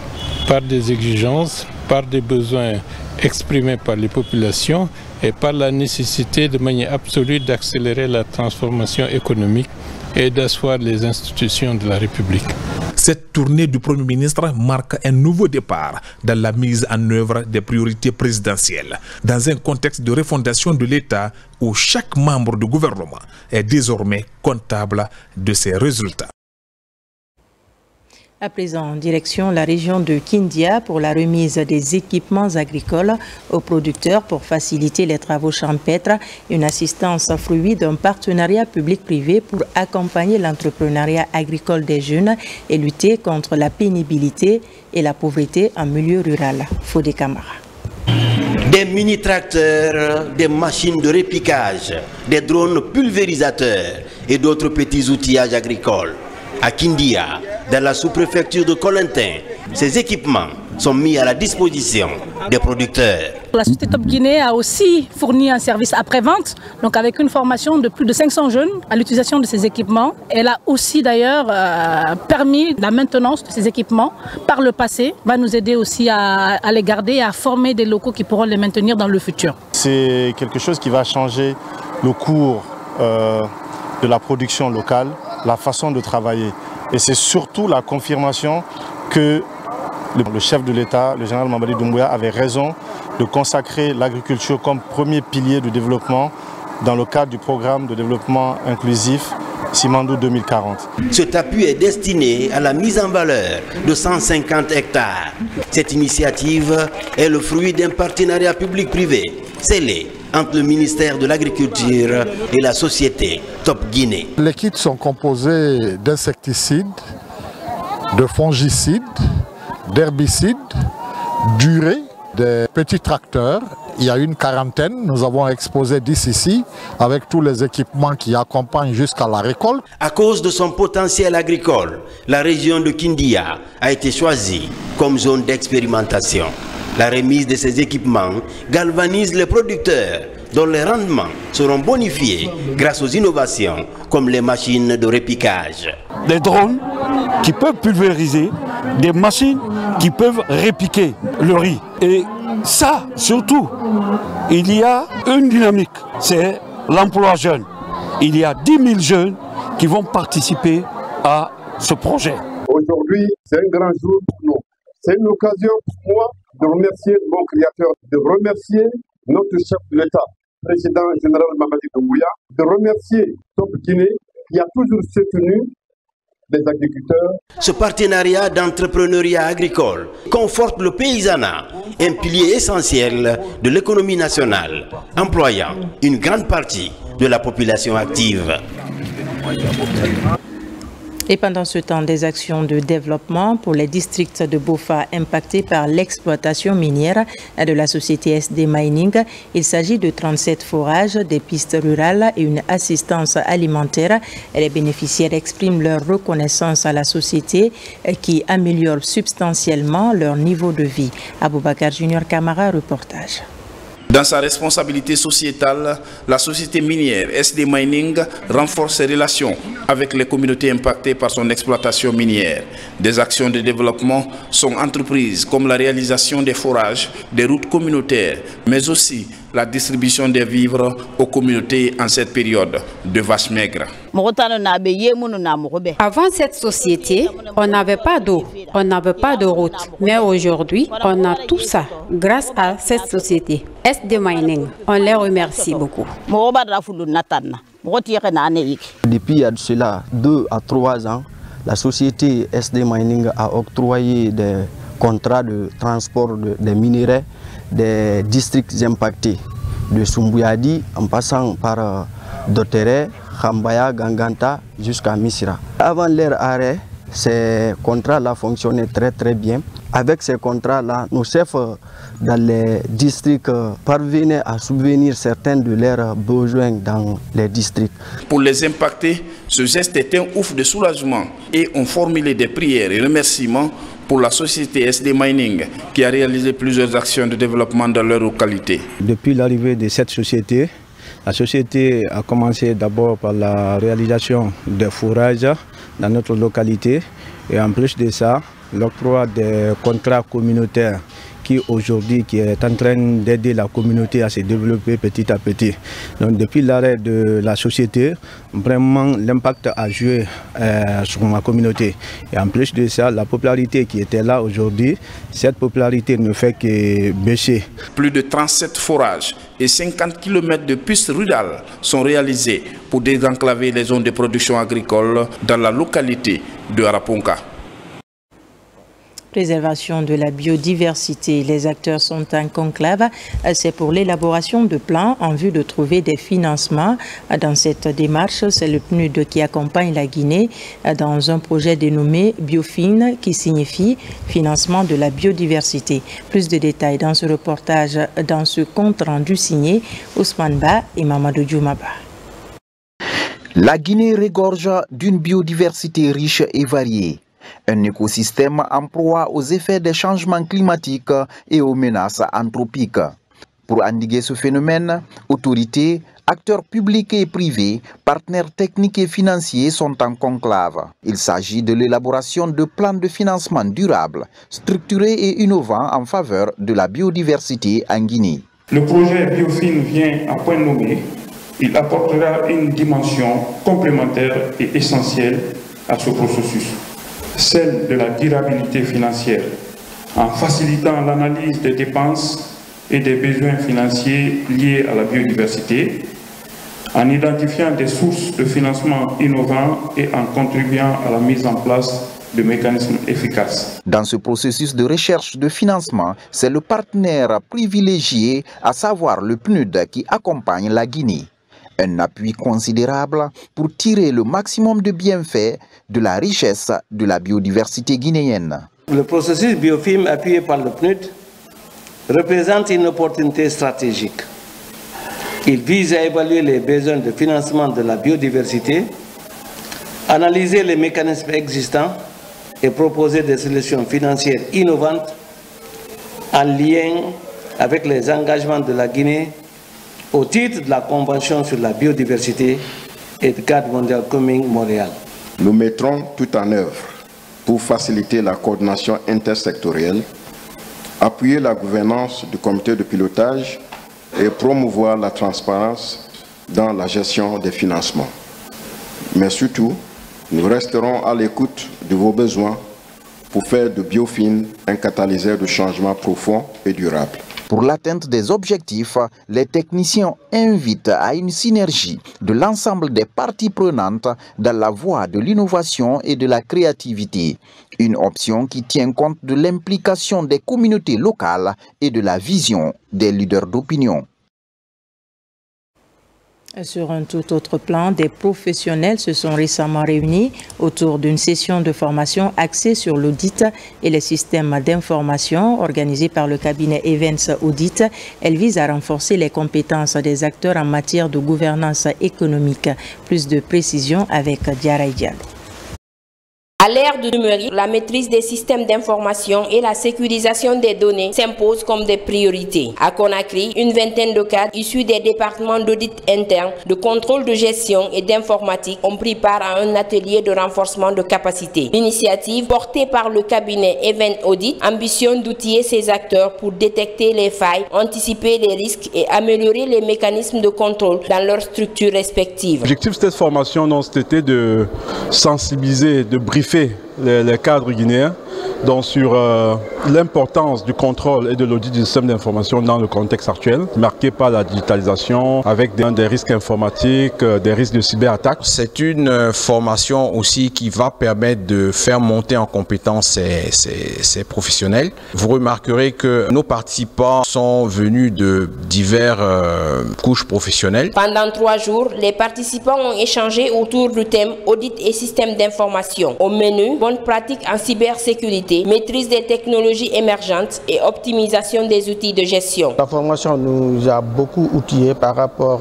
par des exigences, par des besoins exprimés par les populations et par la nécessité de manière absolue d'accélérer la transformation économique et d'asseoir les institutions de la République. Cette tournée du Premier ministre marque un nouveau départ dans la mise en œuvre des priorités présidentielles, dans un contexte de refondation de l'État où chaque membre du gouvernement est désormais comptable de ses résultats. À présent, direction la région de Kindia pour la remise des équipements agricoles aux producteurs pour faciliter les travaux champêtres, une assistance fruit d'un partenariat public-privé pour accompagner l'entrepreneuriat agricole des jeunes et lutter contre la pénibilité et la pauvreté en milieu rural. Fodé Camara. Des mini-tracteurs, des machines de répiquage, des drones pulvérisateurs et d'autres petits outillages agricoles. À Kindia, dans la sous-préfecture de Colentin, ces équipements sont mis à la disposition des producteurs. La société Top Guinée a aussi fourni un service après-vente, donc avec une formation de plus de 500 jeunes à l'utilisation de ces équipements. Elle a aussi d'ailleurs permis la maintenance de ces équipements par le passé, va nous aider aussi à les garder et à former des locaux qui pourront les maintenir dans le futur. C'est quelque chose qui va changer le cours de la production locale, la façon de travailler. Et c'est surtout la confirmation que le chef de l'État, le général Mamadi Doumbouya, avait raison de consacrer l'agriculture comme premier pilier de développement dans le cadre du programme de développement inclusif Simandou 2040. Cet appui est destiné à la mise en valeur de 150 hectares. Cette initiative est le fruit d'un partenariat public-privé scellé entre le ministère de l'Agriculture et la société Top Guinée. Les kits sont composés d'insecticides, de fongicides, d'herbicides, d'urée, des petits tracteurs. Il y a une quarantaine, nous avons exposé 10 ici avec tous les équipements qui accompagnent jusqu'à la récolte. À cause de son potentiel agricole, la région de Kindia a été choisie comme zone d'expérimentation. La remise de ces équipements galvanise les producteurs dont les rendements seront bonifiés grâce aux innovations comme les machines de répiquage. Des drones qui peuvent pulvériser, des machines qui peuvent répiquer le riz. Et ça, surtout, il y a une dynamique, c'est l'emploi jeune. Il y a 10 000 jeunes qui vont participer à ce projet. Aujourd'hui, c'est un grand jour pour nous. C'est une occasion pour moi de remercier mon créateur, de remercier notre chef de l'État, président général Mamadi Doumbouya, de remercier Top Guinée qui a toujours soutenu les agriculteurs. Ce partenariat d'entrepreneuriat agricole conforte le paysanat, un pilier essentiel de l'économie nationale, employant une grande partie de la population active. Et pendant ce temps, des actions de développement pour les districts de Bofa impactés par l'exploitation minière de la société SD Mining. Il s'agit de 37 forages, des pistes rurales et une assistance alimentaire. Les bénéficiaires expriment leur reconnaissance à la société qui améliore substantiellement leur niveau de vie. Aboubakar Junior Camara, reportage. Dans sa responsabilité sociétale, la société minière SD Mining renforce ses relations avec les communautés impactées par son exploitation minière. Des actions de développement sont entreprises comme la réalisation des forages, des routes communautaires, mais aussi la distribution des vivres aux communautés en cette période de vaches maigres. Avant cette société, on n'avait pas d'eau, on n'avait pas de route. Mais aujourd'hui, on a tout ça grâce à cette société. SD Mining, on les remercie beaucoup. Depuis il y a de cela 2 à 3 ans, la société SD Mining a octroyé des contrats de transport des minerais des districts impactés, de Sumbouyadi en passant par Dotere, Khambaya, Ganganta jusqu'à Missira. Avant leur arrêt, ces contrats-là fonctionnaient très bien. Avec ces contrats-là, nos chefs dans les districts parvenaient à subvenir certains de leurs besoins dans les districts. Pour les impactés, ce geste est un ouf de soulagement et ont formulé des prières et remerciements pour la société SD Mining qui a réalisé plusieurs actions de développement dans leur localité. Depuis l'arrivée de cette société, la société a commencé d'abord par la réalisation de fourrages dans notre localité et en plus de ça, l'octroi des contrats communautaires qui aujourd'hui est en train d'aider la communauté à se développer petit à petit. Donc depuis l'arrêt de la société, vraiment l'impact a joué sur ma communauté. Et en plus de ça, la popularité qui était là aujourd'hui, cette popularité ne fait que baisser. Plus de 37 forages et 50 km de pistes rurales sont réalisés pour désenclaver les zones de production agricole dans la localité de Araponka. Préservation de la biodiversité. Les acteurs sont en conclave. C'est pour l'élaboration de plans en vue de trouver des financements. Dans cette démarche, c'est le PNUD qui accompagne la Guinée dans un projet dénommé Biofin qui signifie financement de la biodiversité. Plus de détails dans ce reportage, dans ce compte rendu signé Ousmane Ba et Mamadou Djoumaba. La Guinée regorge d'une biodiversité riche et variée. Un écosystème en proie aux effets des changements climatiques et aux menaces anthropiques. Pour endiguer ce phénomène, autorités, acteurs publics et privés, partenaires techniques et financiers sont en conclave. Il s'agit de l'élaboration de plans de financement durables, structurés et innovants en faveur de la biodiversité en Guinée. Le projet Biofin vient à point nommé. Il apportera une dimension complémentaire et essentielle à ce processus, celle de la durabilité financière, en facilitant l'analyse des dépenses et des besoins financiers liés à la biodiversité, en identifiant des sources de financement innovants et en contribuant à la mise en place de mécanismes efficaces. Dans ce processus de recherche de financement, c'est le partenaire privilégié, à savoir le PNUD, qui accompagne la Guinée. Un appui considérable pour tirer le maximum de bienfaits de la richesse de la biodiversité guinéenne. Le processus Biofin appuyé par le PNUD représente une opportunité stratégique. Il vise à évaluer les besoins de financement de la biodiversité, analyser les mécanismes existants et proposer des solutions financières innovantes en lien avec les engagements de la Guinée au titre de la Convention sur la biodiversité et du cadre mondial commun Montréal. Nous mettrons tout en œuvre pour faciliter la coordination intersectorielle, appuyer la gouvernance du comité de pilotage et promouvoir la transparence dans la gestion des financements. Mais surtout, nous resterons à l'écoute de vos besoins pour faire de Biofin un catalyseur de changement profond et durable. Pour l'atteinte des objectifs, les techniciens invitent à une synergie de l'ensemble des parties prenantes dans la voie de l'innovation et de la créativité. Une option qui tient compte de l'implication des communautés locales et de la vision des leaders d'opinion. Sur un tout autre plan, des professionnels se sont récemment réunis autour d'une session de formation axée sur l'audit et les systèmes d'information organisée par le cabinet Events Audit. Elle vise à renforcer les compétences des acteurs en matière de gouvernance économique. Plus de précisions avec Diarra Diallo. À l'ère du numérique, la maîtrise des systèmes d'information et la sécurisation des données s'imposent comme des priorités. À Conakry, une vingtaine de cadres issus des départements d'audit interne, de contrôle de gestion et d'informatique ont pris part à un atelier de renforcement de capacité. L'initiative, portée par le cabinet Event Audit, ambitionne d'outiller ces acteurs pour détecter les failles, anticiper les risques et améliorer les mécanismes de contrôle dans leurs structures respectives. L'objectif de cette formation, c'était de sensibiliser, de briefer les cadres guinéens donc sur l'importance du contrôle et de l'audit du système d'information dans le contexte actuel, marqué par la digitalisation, avec des risques informatiques, des risques de cyberattaque. C'est une formation aussi qui va permettre de faire monter en compétence ces professionnels. Vous remarquerez que nos participants sont venus de diverses couches professionnelles. Pendant 3 jours, les participants ont échangé autour du thème audit et système d'information. Au menu, bonnes pratiques en cybersécurité, maîtrise des technologies émergentes et optimisation des outils de gestion. La formation nous a beaucoup outillés par rapport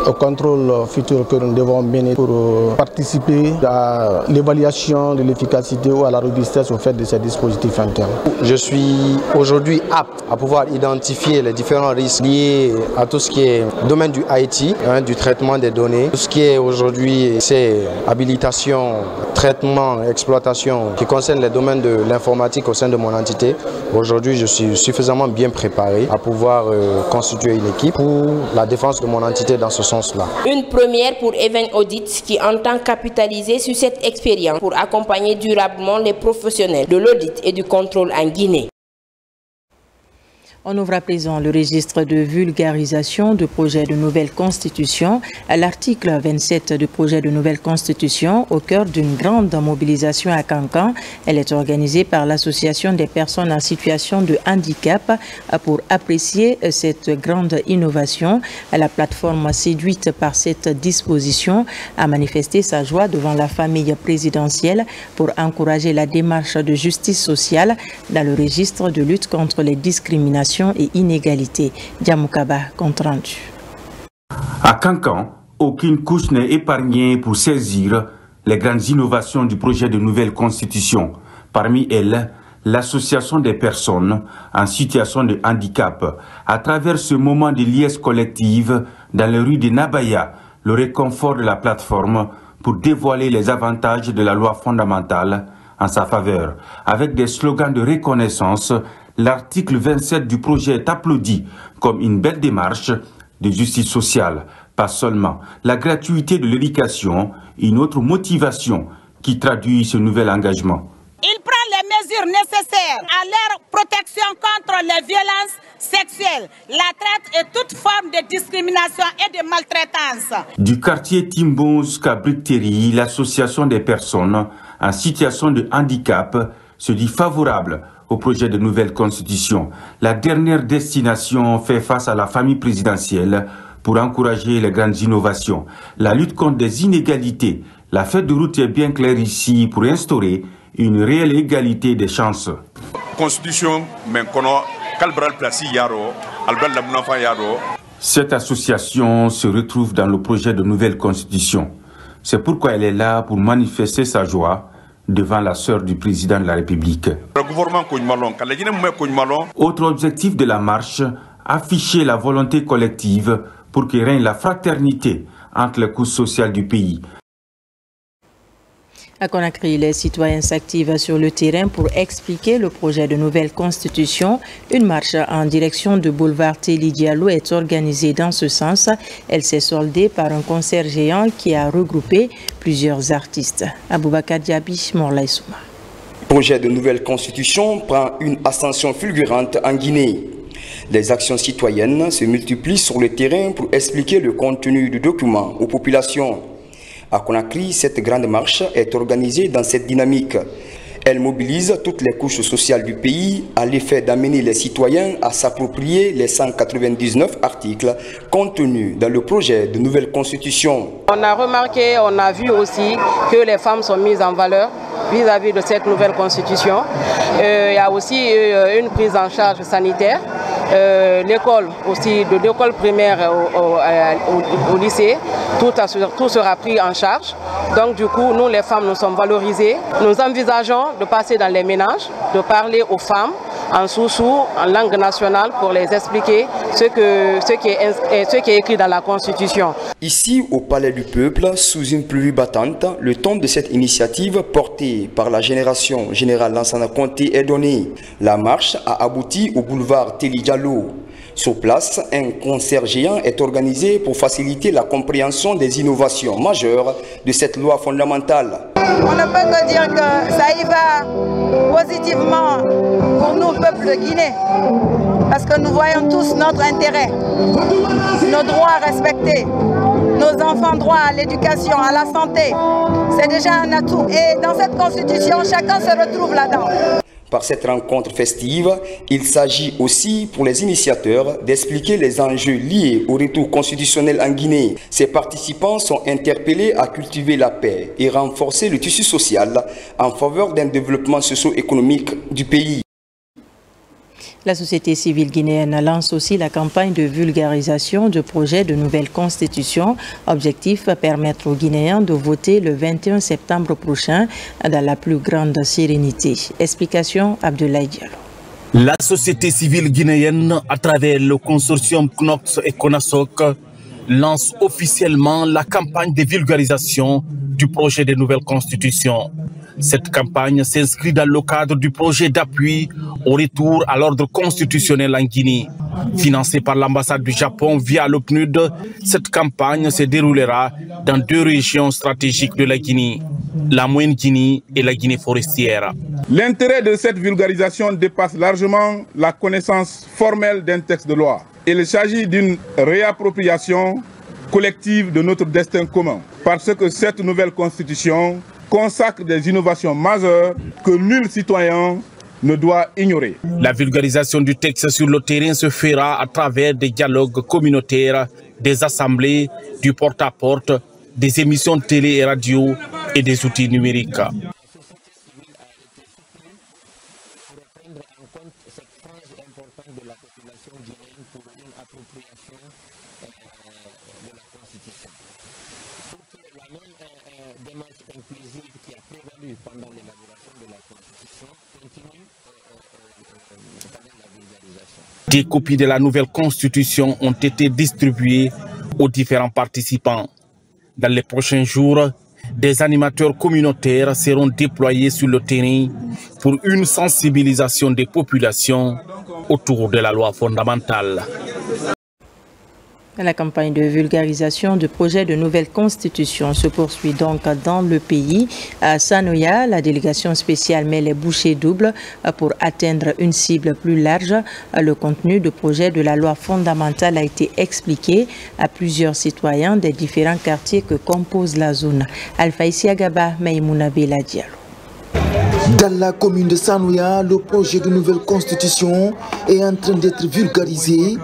au contrôle futur que nous devons mener pour participer à l'évaluation de l'efficacité ou à la robustesse au fait de ces dispositifs internes. Je suis aujourd'hui apte à pouvoir identifier les différents risques liés à tout ce qui est domaine du IT, du traitement des données, tout ce qui est aujourd'hui c'est habilitation, traitement, exploitation qui concerne les domaines de l'informatique au sein de mon entité. Aujourd'hui, je suis suffisamment bien préparé à pouvoir constituer une équipe pour la défense de mon entité dans ce sens-là. Une première pour Even Audit qui entend capitaliser sur cette expérience pour accompagner durablement les professionnels de l'audit et du contrôle en Guinée. On ouvre à présent le registre de vulgarisation du projet de nouvelle constitution. À l'article 27 du projet de nouvelle constitution, au cœur d'une grande mobilisation à Kankan, elle est organisée par l'Association des personnes en situation de handicap pour apprécier cette grande innovation. La plateforme séduite par cette disposition a manifesté sa joie devant la famille présidentielle pour encourager la démarche de justice sociale dans le registre de lutte contre les discriminations et inégalités. Djamoukaba, compte rendu. À Kankan, aucune couche n'est épargnée pour saisir les grandes innovations du projet de nouvelle constitution. Parmi elles, l'association des personnes en situation de handicap. À travers ce moment de liesse collective dans les rues de Nabaya, le réconfort de la plateforme pour dévoiler les avantages de la loi fondamentale en sa faveur. Avec des slogans de reconnaissance, l'article 27 du projet est applaudi comme une belle démarche de justice sociale. Pas seulement la gratuité de l'éducation, une autre motivation qui traduit ce nouvel engagement. Il prend les mesures nécessaires à leur protection contre les violences sexuelles, la traite et toute forme de discrimination et de maltraitance. Du quartier Timbons qu'à Bricterie, l'association des personnes en situation de handicap se dit favorable au projet de nouvelle constitution. La dernière destination fait face à la famille présidentielle pour encourager les grandes innovations. La lutte contre des inégalités. La feuille de route est bien claire ici pour instaurer une réelle égalité des chances. Constitution, Cette association se retrouve dans le projet de nouvelle constitution. C'est pourquoi elle est là pour manifester sa joie devant la sœur du président de la République. Autre objectif de la marche, afficher la volonté collective pour que règne la fraternité entre les couches sociales du pays. À Conakry, les citoyens s'activent sur le terrain pour expliquer le projet de nouvelle constitution. Une marche en direction du boulevard Téli Diallo est organisée dans ce sens. Elle s'est soldée par un concert géant qui a regroupé plusieurs artistes. Aboubakar Diaby, Morlaï Souma. Le projet de nouvelle constitution prend une ascension fulgurante en Guinée. Les actions citoyennes se multiplient sur le terrain pour expliquer le contenu du document aux populations. À Conakry, cette grande marche est organisée dans cette dynamique. Elle mobilise toutes les couches sociales du pays à l'effet d'amener les citoyens à s'approprier les 199 articles contenus dans le projet de nouvelle constitution. On a remarqué, on a vu aussi que les femmes sont mises en valeur vis-à-vis de cette nouvelle constitution. Il y a aussi une prise en charge sanitaire. L'école aussi, de l'école primaire au lycée, tout sera pris en charge. Donc du coup, nous les femmes, nous sommes valorisées. Nous envisageons de passer dans les ménages, de parler aux femmes en soussou, en langue nationale pour les expliquer ce qui est écrit dans la Constitution. Ici, au Palais du Peuple, sous une pluie battante, le ton de cette initiative portée par la génération générale Lansana Conté est donné. La marche a abouti au boulevard Téli Diallo. Sur place, un concert géant est organisé pour faciliter la compréhension des innovations majeures de cette loi fondamentale. On ne peut que dire que ça y va positivement pour nous, peuple de Guinée, parce que nous voyons tous notre intérêt, nos droits respectés, nos enfants droit à l'éducation, à la santé. C'est déjà un atout. Et dans cette constitution, chacun se retrouve là-dedans. Par cette rencontre festive, il s'agit aussi pour les initiateurs d'expliquer les enjeux liés au retour constitutionnel en Guinée. Ces participants sont interpellés à cultiver la paix et renforcer le tissu social en faveur d'un développement socio-économique du pays. La société civile guinéenne lance aussi la campagne de vulgarisation du projet de nouvelle constitution. Objectif, permettre aux Guinéens de voter le 21 septembre prochain dans la plus grande sérénité. Explication, Abdoulaye Diallo. La société civile guinéenne, à travers le consortium CNOX et CONASOC, lance officiellement la campagne de vulgarisation du projet de nouvelle constitution. Cette campagne s'inscrit dans le cadre du projet d'appui au retour à l'ordre constitutionnel en Guinée. Financée par l'ambassade du Japon via le PNUD, cette campagne se déroulera dans 2 régions stratégiques de la Guinée, la Moyenne Guinée et la Guinée forestière. L'intérêt de cette vulgarisation dépasse largement la connaissance formelle d'un texte de loi. Il s'agit d'une réappropriation collective de notre destin commun, parce que cette nouvelle constitution consacre des innovations majeures que nul citoyen ne doit ignorer. La vulgarisation du texte sur le terrain se fera à travers des dialogues communautaires, des assemblées, du porte-à-porte, des émissions de télé et radio et des outils numériques. Des copies de la nouvelle constitution ont été distribuées aux différents participants. Dans les prochains jours, des animateurs communautaires seront déployés sur le terrain pour une sensibilisation des populations autour de la loi fondamentale. La campagne de vulgarisation du projet de nouvelle constitution se poursuit donc dans le pays. À Sanoya, la délégation spéciale met les bouchées doubles pour atteindre une cible plus large. Le contenu du projet de la loi fondamentale a été expliqué à plusieurs citoyens des différents quartiers que compose la zone. Alpha Isiagaba, Maïmouna Bela Diallo. Dans la commune de Sanoya, le projet de nouvelle constitution est en train d'être vulgarisé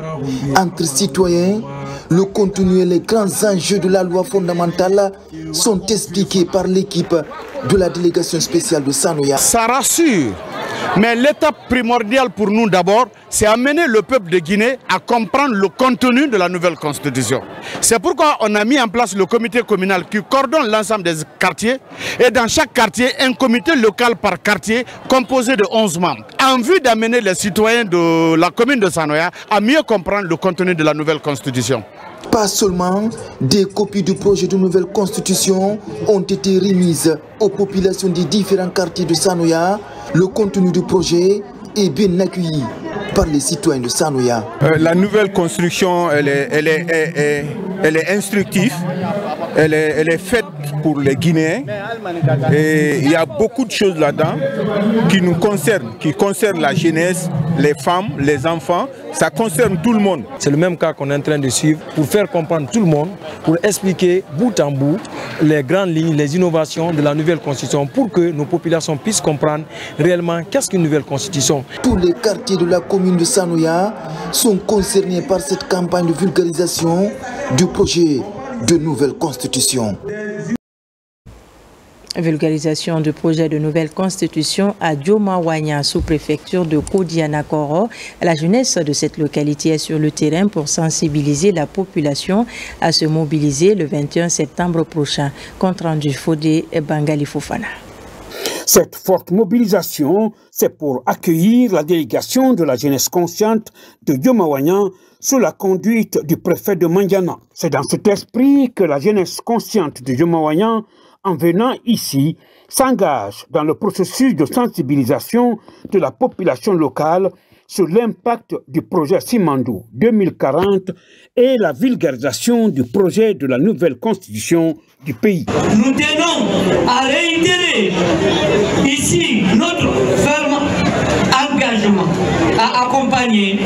entre citoyens. Le contenu et les grands enjeux de la loi fondamentale sont expliqués par l'équipe de la délégation spéciale de Sanoya. Ça rassure, mais l'étape primordiale pour nous d'abord, c'est amener le peuple de Guinée à comprendre le contenu de la nouvelle constitution. C'est pourquoi on a mis en place le comité communal qui coordonne l'ensemble des quartiers et dans chaque quartier, un comité local par quartier composé de 11 membres en vue d'amener les citoyens de la commune de Sanoya à mieux comprendre le contenu de la nouvelle constitution. Pas seulement, des copies du projet de nouvelle constitution ont été remises aux populations des différents quartiers de Sanoya. Le contenu du projet est bien accueilli par les citoyens de Sanoya. La nouvelle construction, elle est instructive, elle est faite pour les Guinéens et il y a beaucoup de choses là-dedans qui nous concernent, qui concernent la jeunesse, les femmes, les enfants, ça concerne tout le monde. C'est le même cas qu'on est en train de suivre pour faire comprendre tout le monde, pour expliquer bout en bout les grandes lignes, les innovations de la nouvelle constitution pour que nos populations puissent comprendre réellement qu'est-ce qu'une nouvelle constitution. Tous les quartiers de la commune de Sanoya sont concernés par cette campagne de vulgarisation du projet de nouvelle constitution. Vulgarisation du projet de nouvelle constitution à Diomawanya, sous-préfecture de Kodianakoro. La jeunesse de cette localité est sur le terrain pour sensibiliser la population à se mobiliser le 21 septembre prochain. Compte rendu Fodé et Bangali Fofana. Cette forte mobilisation, c'est pour accueillir la délégation de la jeunesse consciente de Diomawanya sous la conduite du préfet de Mandiana. C'est dans cet esprit que la jeunesse consciente de Diomawanya, en venant ici, s'engage dans le processus de sensibilisation de la population locale sur l'impact du projet Simandou 2040 et la vulgarisation du projet de la nouvelle constitution du pays. Nous tenons à réitérer ici notre ferme engagement à accompagner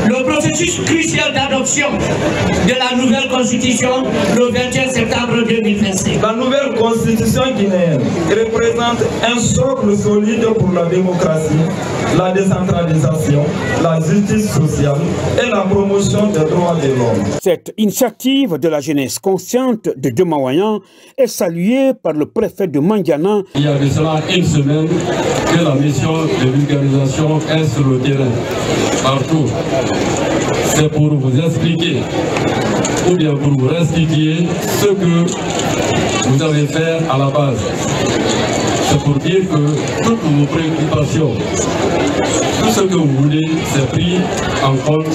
le processus crucial d'adoption de la nouvelle constitution le 21 septembre 2025. La nouvelle constitution guinéenne représente un socle solide pour la démocratie, la décentralisation, la justice sociale et la promotion des droits de l'homme. Cette initiative de la jeunesse consciente de Diomawayan est saluée par le préfet de Mandiana. Il y a de cela une semaine que la mission de vulgarisation est sur le terrain, partout. C'est pour vous expliquer ou bien pour vous restituer ce que vous avez fait à la base. C'est pour dire que toutes vos préoccupations, tout ce que vous voulez, c'est pris en compte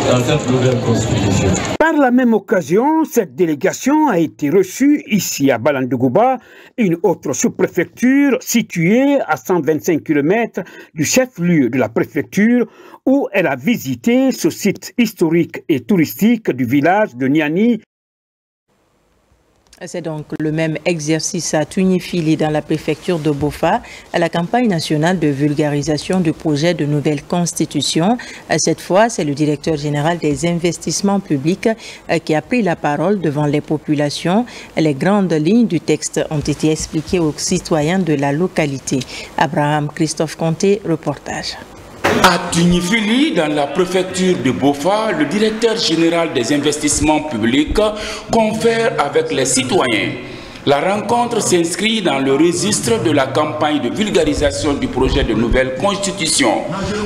dans cette nouvelle constitution. Par la même occasion, cette délégation a été reçue ici à Balandegouba, une autre sous-préfecture située à 125 km du chef-lieu de la préfecture, où elle a visité ce site historique et touristique du village de Niani. C'est donc le même exercice à Tunifili dans la préfecture de Bofa, à la campagne nationale de vulgarisation du projet de nouvelle constitution. Cette fois, c'est le directeur général des investissements publics qui a pris la parole devant les populations. Les grandes lignes du texte ont été expliquées aux citoyens de la localité. Abraham Christophe Conté, reportage. À Tunifili, dans la préfecture de Bofa, le directeur général des investissements publics confère avec les citoyens. La rencontre s'inscrit dans le registre de la campagne de vulgarisation du projet de nouvelle constitution.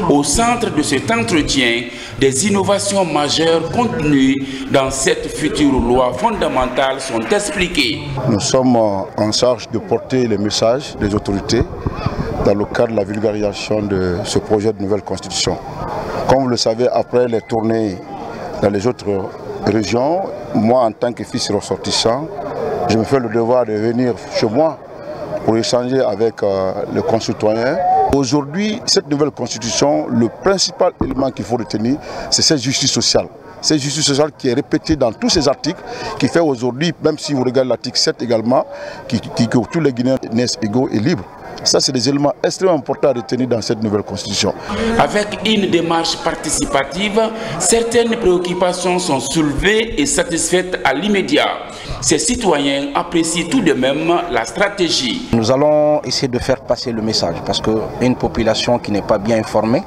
Au centre de cet entretien, des innovations majeures contenues dans cette future loi fondamentale sont expliquées. Nous sommes en charge de porter les messages des autorités dans le cadre de la vulgarisation de ce projet de nouvelle constitution. Comme vous le savez, après les tournées dans les autres régions, moi en tant que fils ressortissant, je me fais le devoir de venir chez moi pour échanger avec les concitoyens. Aujourd'hui, cette nouvelle constitution, le principal élément qu'il faut retenir, c'est cette justice sociale. Cette justice sociale qui est répétée dans tous ces articles, qui fait aujourd'hui, même si vous regardez l'article 7 également, que tous les Guinéens naissent égaux et libres. Ça, c'est des éléments extrêmement importants à retenir dans cette nouvelle constitution. Avec une démarche participative, certaines préoccupations sont soulevées et satisfaites à l'immédiat. Ces citoyens apprécient tout de même la stratégie. Nous allons essayer de faire passer le message parce qu'une population qui n'est pas bien informée,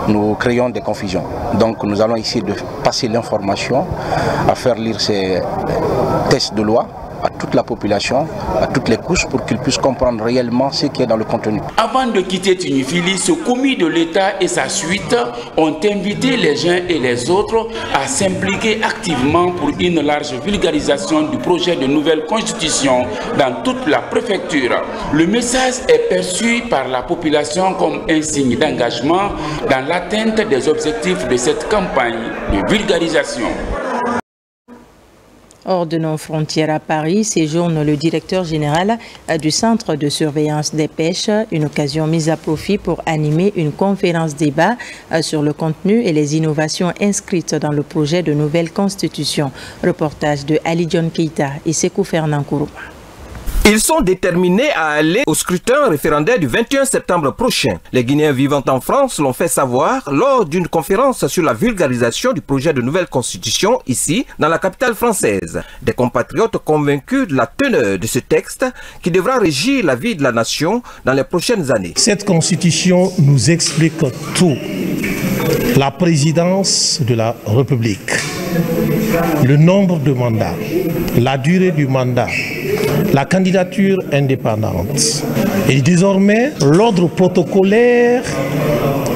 nous créons des confusions. Donc nous allons essayer de passer l'information, à faire lire ces textes de loi à toute la population, à toutes les couches, pour qu'ils puissent comprendre réellement ce qui est dans le contenu. Avant de quitter Tunifili, ce commis de l'État et sa suite ont invité les uns et les autres à s'impliquer activement pour une large vulgarisation du projet de nouvelle constitution dans toute la préfecture. Le message est perçu par la population comme un signe d'engagement dans l'atteinte des objectifs de cette campagne de vulgarisation. Hors de nos frontières à Paris, séjourne le directeur général du Centre de surveillance des pêches, une occasion mise à profit pour animer une conférence débat sur le contenu et les innovations inscrites dans le projet de nouvelle constitution. Reportage de Ali John Keita et Sekou Fernand Kourouma. Ils sont déterminés à aller au scrutin référendaire du 21 septembre prochain. Les Guinéens vivant en France l'ont fait savoir lors d'une conférence sur la vulgarisation du projet de nouvelle constitution ici, dans la capitale française. Des compatriotes convaincus de la teneur de ce texte qui devra régir la vie de la nation dans les prochaines années. Cette constitution nous explique tout. La présidence de la République, le nombre de mandats, la durée du mandat, la candidature indépendante et désormais l'ordre protocolaire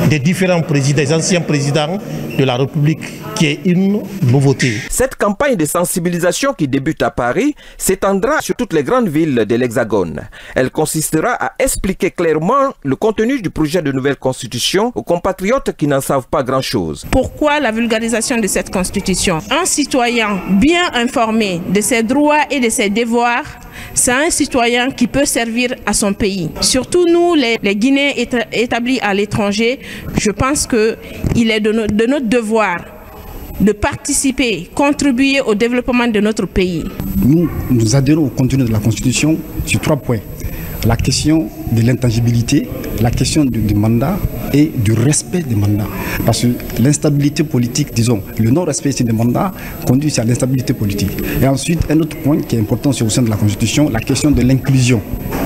des différents présidents, des anciens présidents de la République, qui est une nouveauté. Cette campagne de sensibilisation qui débute à Paris s'étendra sur toutes les grandes villes de l'Hexagone. Elle consistera à expliquer clairement le contenu du projet de nouvelle constitution aux compatriotes qui n'en savent pas grand-chose. Pourquoi la vulgarisation de cette constitution? Un citoyen bien informé de ses droits et de ses devoirs c'est un citoyen qui peut servir à son pays. Surtout nous, les Guinéens établis à l'étranger, je pense qu'il est de notre devoir de participer, contribuer au développement de notre pays. Nous adhérons au contenu de la Constitution sur 3 points. La question de l'intangibilité, la question du mandat et du respect des mandats. Parce que l'instabilité politique, disons, le non-respect des mandats conduit à l'instabilité politique. Et ensuite, un autre point qui est important au sein de la Constitution, la question de l'inclusion.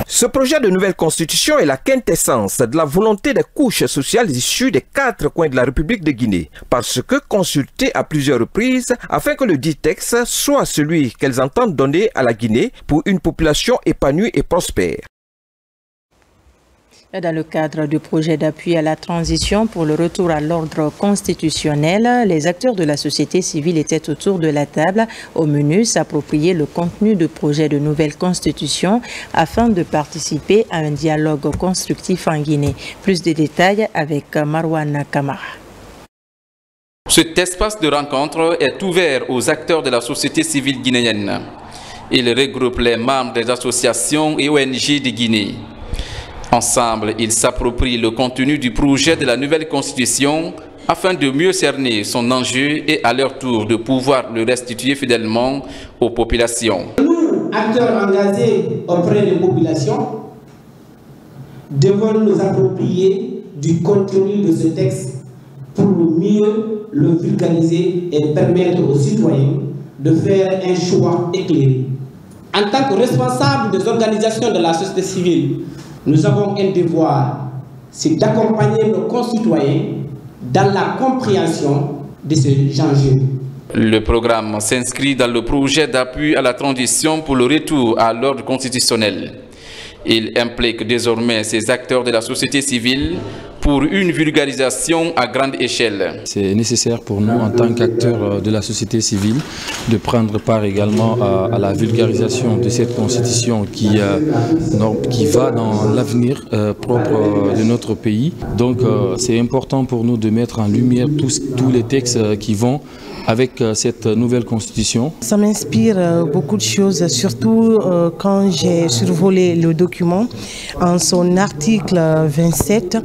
Ce projet de nouvelle constitution est la quintessence de la volonté des couches sociales issues des 4 coins de la République de Guinée, parce que consultées à plusieurs reprises afin que le dit texte soit celui qu'elles entendent donner à la Guinée pour une population épanouie et prospère. Dans le cadre du projet d'appui à la transition pour le retour à l'ordre constitutionnel, les acteurs de la société civile étaient autour de la table. Au menu, s'approprier le contenu du projet de nouvelle constitution afin de participer à un dialogue constructif en Guinée. Plus de détails avec Marwan Kamara. Cet espace de rencontre est ouvert aux acteurs de la société civile guinéenne. Il regroupe les membres des associations et ONG de Guinée. Ensemble, ils s'approprient le contenu du projet de la nouvelle constitution afin de mieux cerner son enjeu et à leur tour de pouvoir le restituer fidèlement aux populations. Nous, acteurs engagés auprès des populations, devons nous approprier du contenu de ce texte pour mieux le vulgariser et permettre aux citoyens de faire un choix éclairé. En tant que responsables des organisations de la société civile, nous avons un devoir, c'est d'accompagner nos concitoyens dans la compréhension de ces enjeux. Le programme s'inscrit dans le projet d'appui à la transition pour le retour à l'ordre constitutionnel. Il implique désormais ces acteurs de la société civile pour une vulgarisation à grande échelle. C'est nécessaire pour nous, en tant qu'acteurs de la société civile, de prendre part également à la vulgarisation de cette constitution qui va dans l'avenir propre de notre pays. Donc c'est important pour nous de mettre en lumière tous les textes qui vont avec cette nouvelle constitution. Ça m'inspire beaucoup de choses, surtout quand j'ai survolé le document. En son article 27,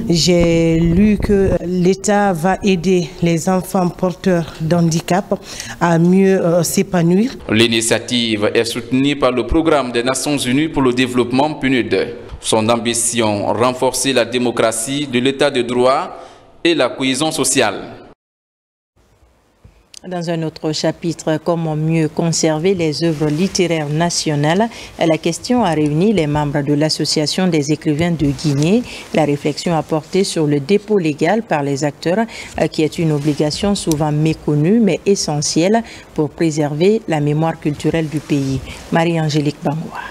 j'ai lu que l'État va aider les enfants porteurs d'handicap à mieux s'épanouir. L'initiative est soutenue par le programme des Nations Unies pour le développement PNUD. Son ambition, renforcer la démocratie, de l'état de droit et la cohésion sociale. Dans un autre chapitre, comment mieux conserver les œuvres littéraires nationales, la question a réuni les membres de l'Association des écrivains de Guinée. La réflexion a porté sur le dépôt légal par les acteurs, qui est une obligation souvent méconnue mais essentielle pour préserver la mémoire culturelle du pays. Marie-Angélique Bangoua.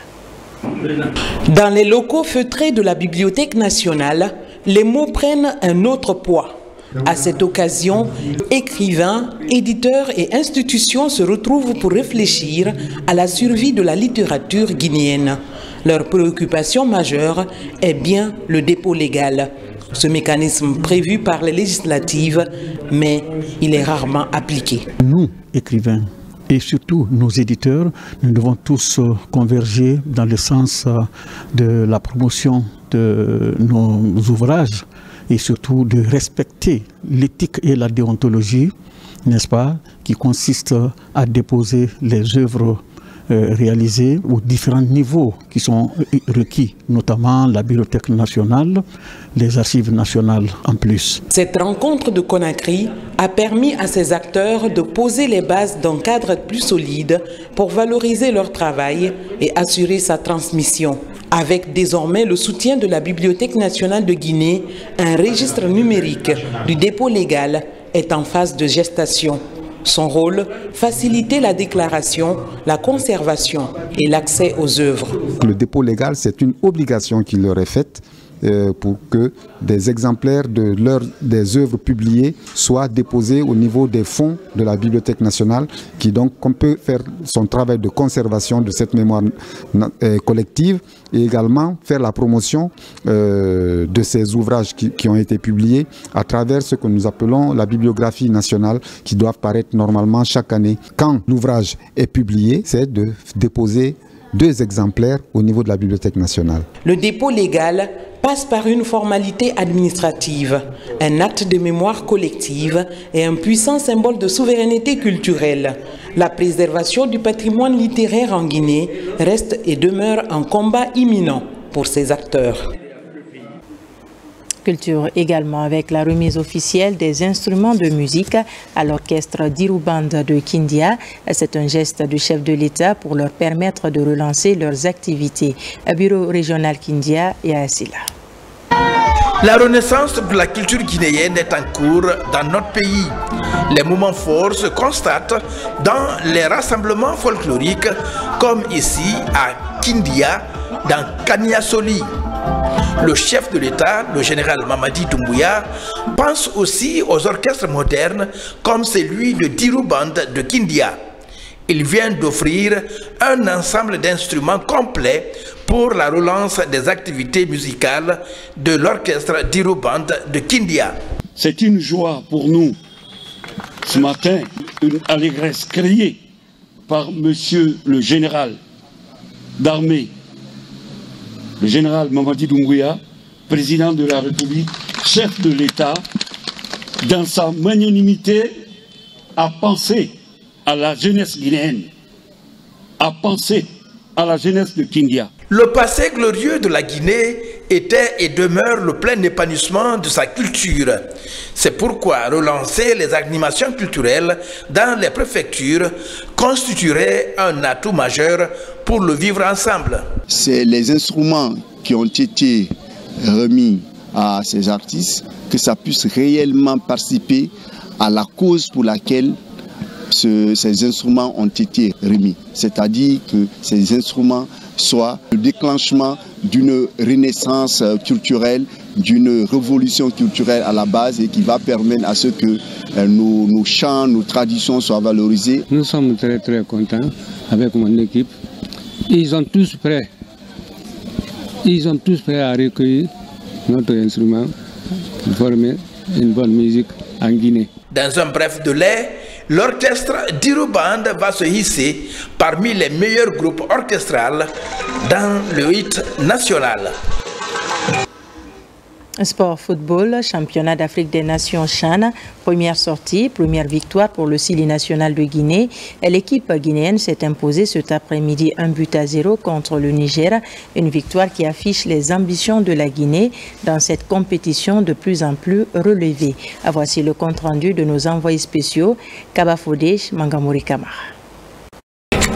Dans les locaux feutrés de la Bibliothèque nationale, les mots prennent un autre poids. À cette occasion, écrivains, éditeurs et institutions se retrouvent pour réfléchir à la survie de la littérature guinéenne. Leur préoccupation majeure est bien le dépôt légal. Ce mécanisme prévu par les législatives, mais il est rarement appliqué. Nous, écrivains, et surtout nos éditeurs, nous devons tous converger dans le sens de la promotion de nos ouvrages et surtout de respecter l'éthique et la déontologie, n'est-ce pas, qui consiste à déposer les œuvres réalisées aux différents niveaux qui sont requis, notamment la Bibliothèque nationale, les archives nationales en plus. Cette rencontre de Conakry a permis à ces acteurs de poser les bases d'un cadre plus solide pour valoriser leur travail et assurer sa transmission. Avec désormais le soutien de la Bibliothèque nationale de Guinée, un registre numérique du dépôt légal est en phase de gestation. Son rôle, faciliter la déclaration, la conservation et l'accès aux œuvres. Le dépôt légal, c'est une obligation qui leur est faite pour que des exemplaires des œuvres publiées soient déposés au niveau des fonds de la Bibliothèque nationale, qui donc peut faire son travail de conservation de cette mémoire collective et également faire la promotion de ces ouvrages qui ont été publiés à travers ce que nous appelons la bibliographie nationale, qui doivent paraître normalement chaque année. Quand l'ouvrage est publié, c'est de déposer 2 exemplaires au niveau de la Bibliothèque nationale. Le dépôt légal passe par une formalité administrative, un acte de mémoire collective et un puissant symbole de souveraineté culturelle. La préservation du patrimoine littéraire en Guinée reste et demeure un combat imminent pour ses acteurs. Culture également avec la remise officielle des instruments de musique à l'orchestre d'Iruband de Kindia. C'est un geste du chef de l'État pour leur permettre de relancer leurs activités. Bureau régional Kindia et Asila. La renaissance de la culture guinéenne est en cours dans notre pays. Les moments forts se constatent dans les rassemblements folkloriques comme ici à Kindia, dans Kaniasoli. Le chef de l'État, le général Mamadi Doumbouya, pense aussi aux orchestres modernes comme celui de Diruband de Kindia. Il vient d'offrir un ensemble d'instruments complets pour la relance des activités musicales de l'orchestre Diruband de Kindia. C'est une joie pour nous, ce matin, une allégresse créée par monsieur le général d'armée, le général Mamadi Doumbouya, président de la République, chef de l'État, dans sa magnanimité, a pensé à la jeunesse guinéenne, a pensé à la jeunesse de Kindia. Le passé glorieux de la Guinée était et demeure le plein épanouissement de sa culture. C'est pourquoi relancer les animations culturelles dans les préfectures constituerait un atout majeur pour le vivre ensemble. C'est les instruments qui ont été remis à ces artistes, que ça puisse réellement participer à la cause pour laquelle ces instruments ont été remis. C'est-à-dire que ces instruments soient le déclenchement d'une renaissance culturelle, d'une révolution culturelle à la base et qui va permettre à ce que nos chants, nos traditions soient valorisées. Nous sommes très contents avec mon équipe. Ils sont tous prêts. Ils sont tous prêts à recueillir notre instrument pour former une bonne musique en Guinée. Dans un bref délai, l'orchestre d'Iruband va se hisser parmi les meilleurs groupes orchestrales dans le hit national. Sport football, championnat d'Afrique des Nations CHAN, première sortie, première victoire pour le Sili national de Guinée. L'équipe guinéenne s'est imposée cet après-midi 1-0 contre le Niger, une victoire qui affiche les ambitions de la Guinée dans cette compétition de plus en plus relevée. Voici le compte-rendu de nos envoyés spéciaux, Kaba Fodé, Mangamori Kamara.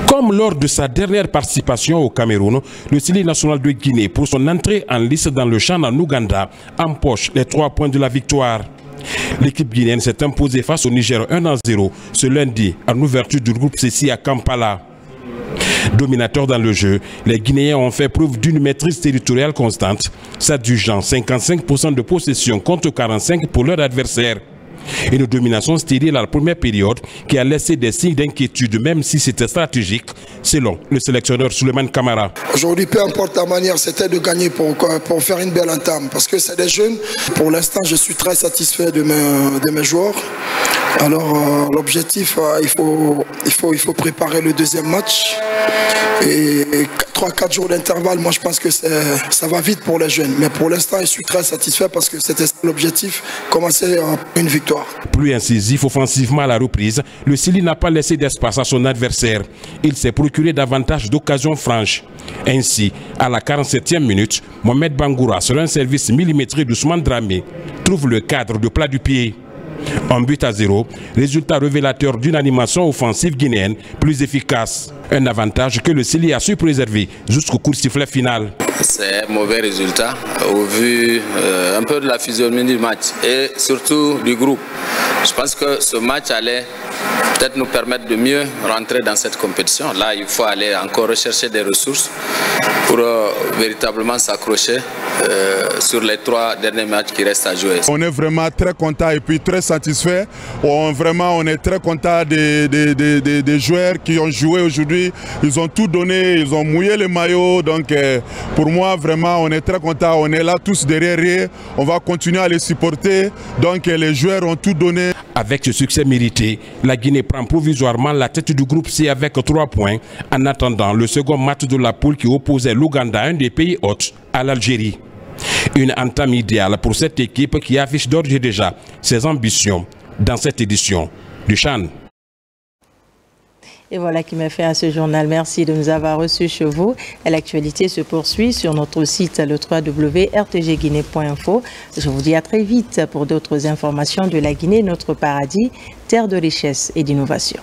Comme lors de sa dernière participation au Cameroun, le Sili national de Guinée, pour son entrée en lice dans le CHAN en Ouganda, empoche les 3 points de la victoire. L'équipe guinéenne s'est imposée face au Niger 1-0 ce lundi en ouverture du groupe C6 à Kampala. Dominateurs dans le jeu, les Guinéens ont fait preuve d'une maîtrise territoriale constante, s'adjugeant 55% de possession contre 45% pour leur adversaire. Une domination stérile à la première période qui a laissé des signes d'inquiétude, même si c'était stratégique, selon le sélectionneur Souleymane Kamara. Aujourd'hui, peu importe la manière, c'était de gagner pour faire une belle entame, parce que c'est des jeunes. Pour l'instant, je suis très satisfait de mes joueurs. Alors, l'objectif, il faut préparer le deuxième match. Et 3-4 jours d'intervalle, moi je pense que ça va vite pour les jeunes. Mais pour l'instant, je suis très satisfait parce que c'était l'objectif, commencer une victoire. Plus incisif offensivement à la reprise, le Sili n'a pas laissé d'espace à son adversaire. Il s'est procuré davantage d'occasions franches. Ainsi, à la 47e minute, Mohamed Bangoura, sur un service millimétré d'Ousmane Dramé, trouve le cadre de plat du pied. 1-0, résultat révélateur d'une animation offensive guinéenne plus efficace. Un avantage que le Sili a su préserver jusqu'au coup de sifflet final. C'est un mauvais résultat au vu un peu de la physionomie du match et surtout du groupe. Je pense que ce match allait peut-être nous permettre de mieux rentrer dans cette compétition. Là, il faut aller encore rechercher des ressources pour véritablement s'accrocher sur les 3 derniers matchs qui restent à jouer. On est vraiment très content et puis très satisfait. On est très content des joueurs qui ont joué aujourd'hui. Ils ont tout donné, ils ont mouillé les maillots. Donc pour moi, vraiment, on est très content. On est là tous derrière eux. On va continuer à les supporter. Donc les joueurs ont tout donné. Avec ce succès mérité, la Guinée prend provisoirement la tête du groupe C avec 3 points en attendant le second match de la poule qui opposait l'Ouganda, un des pays hôtes, à l'Algérie. Une entame idéale pour cette équipe qui affiche d'ores et déjà ses ambitions dans cette édition du CHAN. Et voilà qui m'a fait à ce journal. Merci de nous avoir reçus chez vous. L'actualité se poursuit sur notre site le www.rtgguinée.info. Je vous dis à très vite pour d'autres informations de la Guinée, notre paradis, terre de richesse et d'innovation.